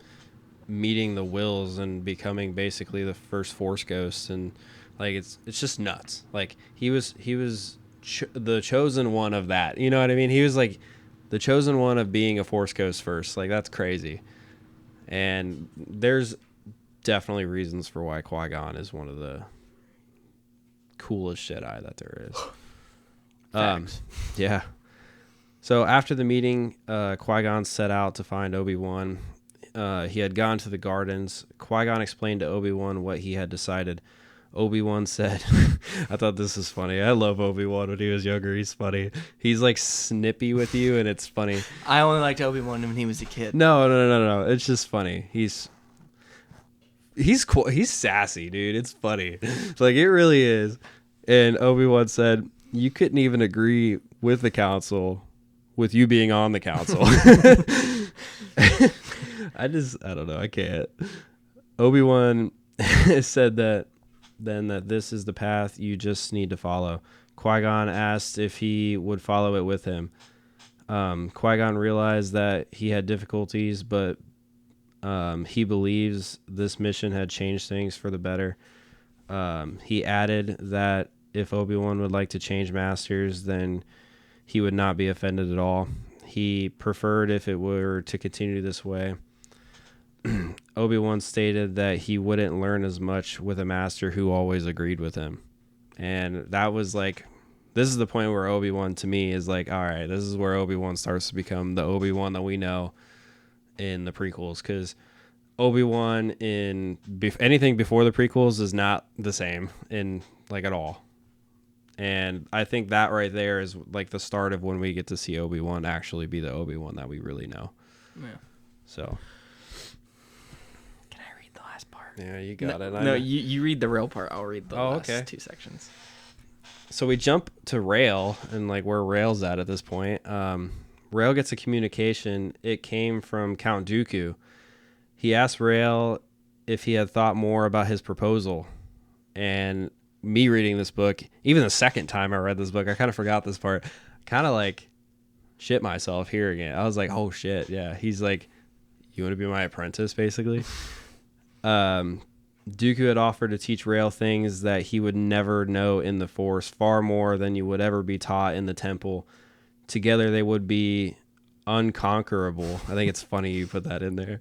S1: meeting the Wills and becoming basically the first Force ghost, and like it's just nuts. Like he was the chosen one of that. You know what I mean? He was like the chosen one of being a Force ghost first. Like that's crazy. And there's definitely reasons for why Qui-Gon is one of the coolest Jedi that there is.
S2: Facts.
S1: Yeah. So after the meeting, Qui-Gon set out to find Obi-Wan. He had gone to the gardens. Qui-Gon explained to Obi-Wan what he had decided. Obi-Wan said, I thought this was funny. I love Obi-Wan when he was younger. He's funny. He's like snippy with you, and it's funny.
S2: I only liked Obi-Wan when he was a kid.
S1: No. It's just funny. He's cool. He's sassy, dude. It's funny. Like, it really is. And Obi-Wan said, you couldn't even agree with the council with you being on the council. I don't know. I can't. Obi-Wan said that this is the path you just need to follow. Qui-Gon asked if he would follow it with him. Qui-Gon realized that he had difficulties, but he believes this mission had changed things for the better. He added that if Obi-Wan would like to change masters, then he would not be offended at all. He preferred if it were to continue this way. Obi-Wan stated that he wouldn't learn as much with a master who always agreed with him. And that was like, this is the point where Obi-Wan to me is like, all right, this is where Obi-Wan starts to become the Obi-Wan that we know in the prequels. Because Obi-Wan in anything before the prequels is not the same in like at all. And I think that right there is like the start of when we get to see Obi-Wan actually be the Obi-Wan that we really know.
S2: Yeah.
S1: So.
S2: Can I read the last part?
S1: Yeah, you got it.
S2: No, you read the real part. I'll read the last two sections.
S1: So we jump to Rail and like where Rail's at this point. Rail gets a communication. It came from Count Dooku. He asked Rail if he had thought more about his proposal. And me reading this book, even the second time I read this book, I kind of forgot this part. Kind of like shit myself hearing it. I was like, oh shit, yeah. He's like, you want to be my apprentice, basically? Dooku had offered to teach Rail things that he would never know in the Force, far more than you would ever be taught in the temple. Together they would be unconquerable. I think it's funny you put that in there.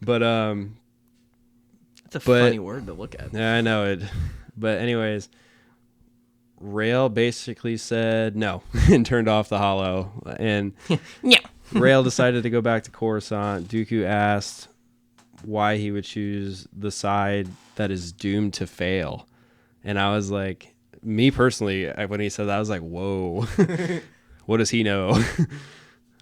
S1: But
S2: it's a funny word to look at.
S1: Yeah, I know it. But anyways, Rail basically said no and turned off the holo. And
S2: yeah.
S1: Rail decided to go back to Coruscant. Dooku asked why he would choose the side that is doomed to fail. And I was like, me personally, when he said that, I was like, whoa, what does he know?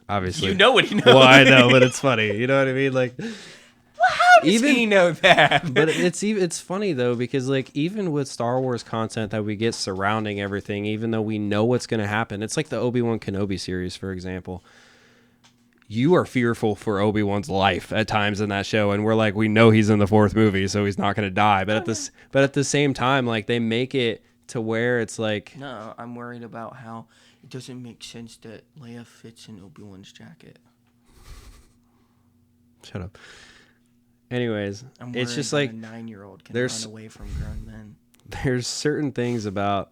S1: Obviously.
S2: You know what he knows.
S1: Well, I know, but it's funny. You know what I mean? Like,
S2: how does he know that?
S1: But it's funny though, because like even with Star Wars content that we get surrounding everything, even though we know what's going to happen, it's like the Obi-Wan Kenobi series, for example. You are fearful for Obi-Wan's life at times in that show, and we're like, we know he's in the fourth movie, so he's not going to die. But at the same time, like they make it to where it's like,
S2: no, I'm worried about how it doesn't make sense that Leia fits in Obi-Wan's jacket.
S1: Shut up. Anyways, it's just like
S2: a 9-year-old can run away from grown men.
S1: There's certain things about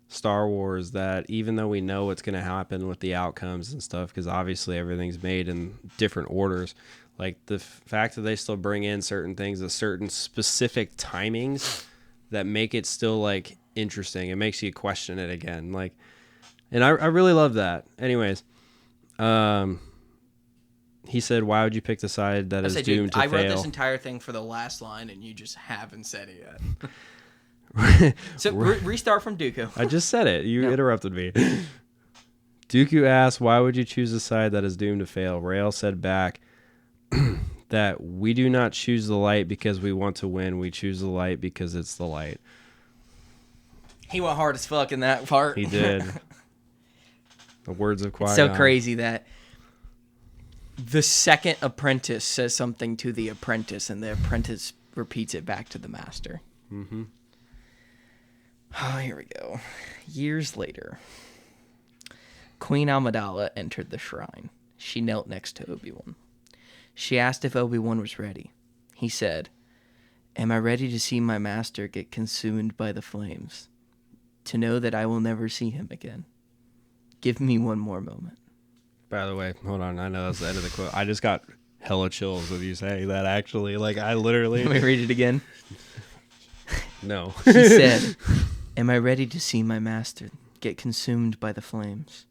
S1: Star Wars that even though we know what's going to happen with the outcomes and stuff, because obviously everything's made in different orders, like the fact that they still bring in certain things at certain specific timings that make it still like interesting. It makes you question it again. Like, and I really love that. Anyways, he said, why would you pick the side that is doomed to fail?
S2: I wrote this entire thing for the last line, and you just haven't said it yet. So restart from Dooku.
S1: I just said it. You interrupted me. Dooku asked, why would you choose the side that is doomed to fail? Rael said back that we do not choose the light because we want to win. We choose the light because it's the light.
S2: He went hard as fuck in that part.
S1: He did. The words of Qui-Gon.
S2: It's so crazy that the second apprentice says something to the apprentice, and the apprentice repeats it back to the master.
S1: Mm-hmm.
S2: Oh, here we go. Years later, Queen Amidala entered the shrine. She knelt next to Obi-Wan. She asked if Obi-Wan was ready. He said, "Am I ready to see my master get consumed by the flames? To know that I will never see him again? Give me one more moment."
S1: By the way, hold on. I know that's the end of the quote. I just got hella chills with you saying that, actually. Like, I literally...
S2: Let me read it again.
S1: No.
S2: He said, "Am I ready to see my master get consumed by the flames?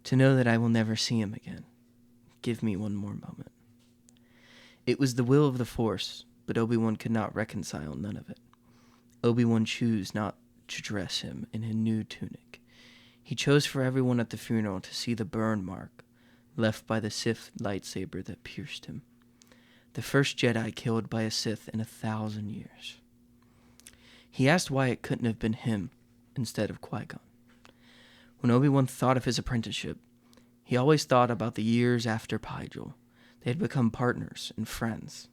S2: To know that I will never see him again? Give me one more moment." It was the will of the Force, but Obi-Wan could not reconcile none of it. Obi-Wan chose not to dress him in a new tunic. He chose for everyone at the funeral to see the burn mark left by the Sith lightsaber that pierced him. The first Jedi killed by a Sith in 1,000 years. He asked why it couldn't have been him instead of Qui-Gon. When Obi-Wan thought of his apprenticeship, he always thought about the years after Pygel. They had become partners and friends.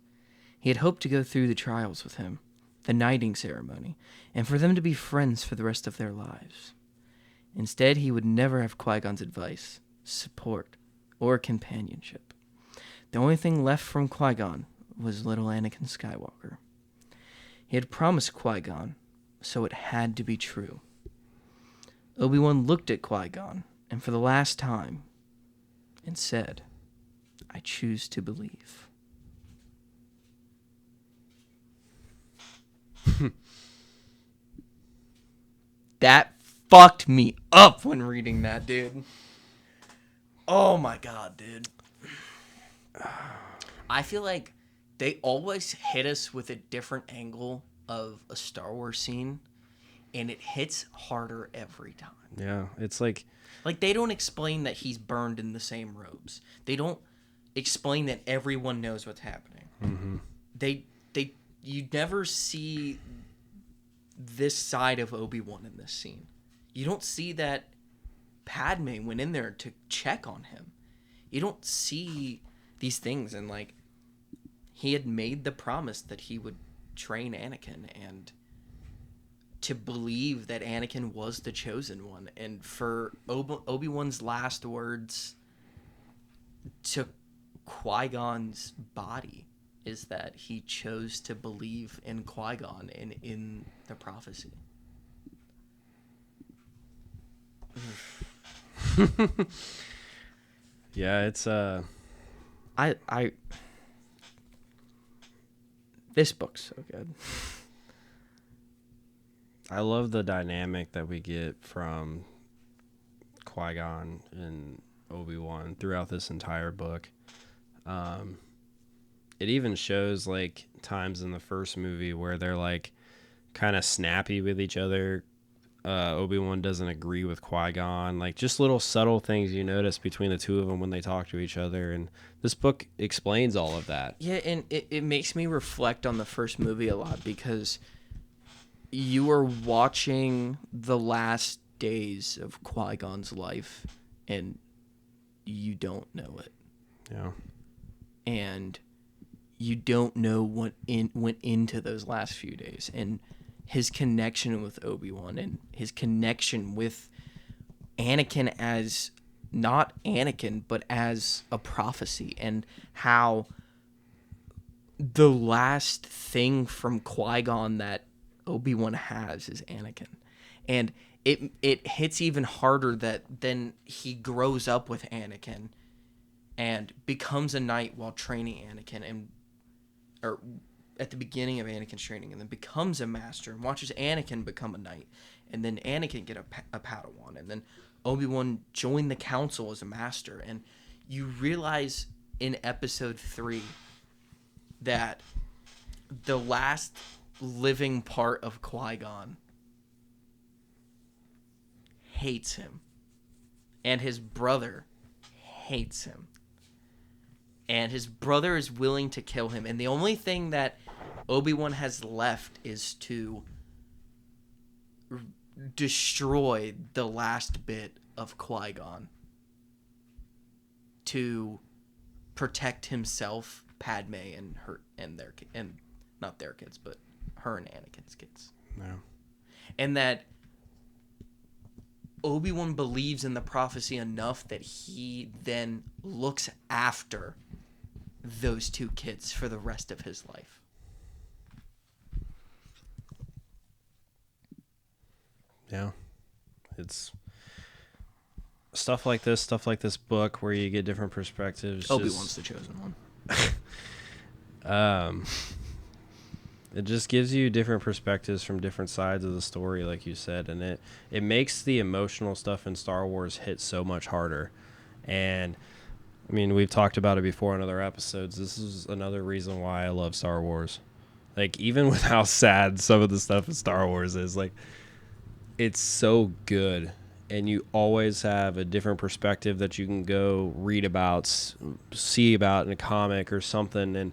S2: He had hoped to go through the trials with him, the knighting ceremony, and for them to be friends for the rest of their lives. Instead, he would never have Qui-Gon's advice, support, or companionship. The only thing left from Qui-Gon was little Anakin Skywalker. He had promised Qui-Gon, so it had to be true. Obi-Wan looked at Qui-Gon, and for the last time, and said, "I choose to believe." That fucked me up when reading that, dude. Oh my god, dude. I feel like they always hit us with a different angle of a Star Wars scene, and it hits harder every time.
S1: Yeah, it's like
S2: they don't explain that he's burned in the same robes. They don't explain that everyone knows what's happening.
S1: mm-hmm.
S2: You never see this side of Obi-Wan in this scene. You don't see that Padme went in there to check on him. You don't see these things, and like he had made the promise that he would train Anakin and to believe that Anakin was the chosen one, and for Obi-Wan's last words to Qui-Gon's body is that he chose to believe in Qui-Gon and in the prophecy.
S1: Yeah, it's
S2: I this book's so good.
S1: I love the dynamic that we get from Qui-Gon and Obi-Wan throughout this entire book. It even shows like times in the first movie where they're like kind of snappy with each other. Obi-Wan doesn't agree with Qui-Gon, like just little subtle things you notice between the two of them when they talk to each other, and this book explains all of that.
S2: Yeah, and it makes me reflect on the first movie a lot, because you are watching the last days of Qui-Gon's life and you don't know it.
S1: Yeah.
S2: And you don't know what went into those last few days, and his connection with Obi-Wan and his connection with Anakin as not Anakin, but as a prophecy, and how the last thing from Qui-Gon that Obi-Wan has is Anakin. And it hits even harder that then he grows up with Anakin and becomes a knight while training Anakin, or at the beginning of Anakin's training, and then becomes a master and watches Anakin become a knight, and then Anakin get a Padawan, and then Obi-Wan join the council as a master. And you realize in episode 3 that the last living part of Qui-Gon hates him, and his brother hates him, and his brother is willing to kill him, and the only thing that Obi-Wan has left is to destroy the last bit of Qui-Gon to protect himself, Padme, and her and their and not their kids, but her and Anakin's kids.
S1: Yeah.
S2: And that Obi-Wan believes in the prophecy enough that he then looks after those two kids for the rest of his life.
S1: Yeah. It's stuff like this book where you get different perspectives.
S2: Obi-Wan's the chosen one.
S1: It just gives you different perspectives from different sides of the story, like you said, and it makes the emotional stuff in Star Wars hit so much harder. And I mean, we've talked about it before in other episodes. This is another reason why I love Star Wars. Like, even with how sad some of the stuff in Star Wars is, like, it's so good. And you always have a different perspective that you can go read about, see about in a comic or something. And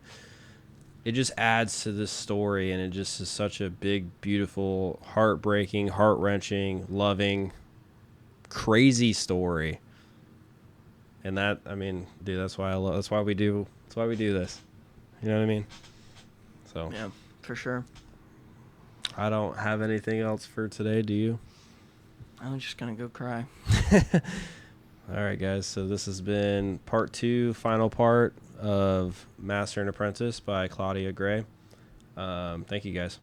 S1: it just adds to this story. And it just is such a big, beautiful, heartbreaking, heart-wrenching, loving, crazy story. And that, I mean, dude, that's why we do this. You know what I mean? So
S2: Yeah, for sure.
S1: I don't have anything else for today. Do you?
S2: I'm just gonna go cry.
S1: All right, guys. So this has been part 2, final part of Master and Apprentice by Claudia Gray. Thank you, guys.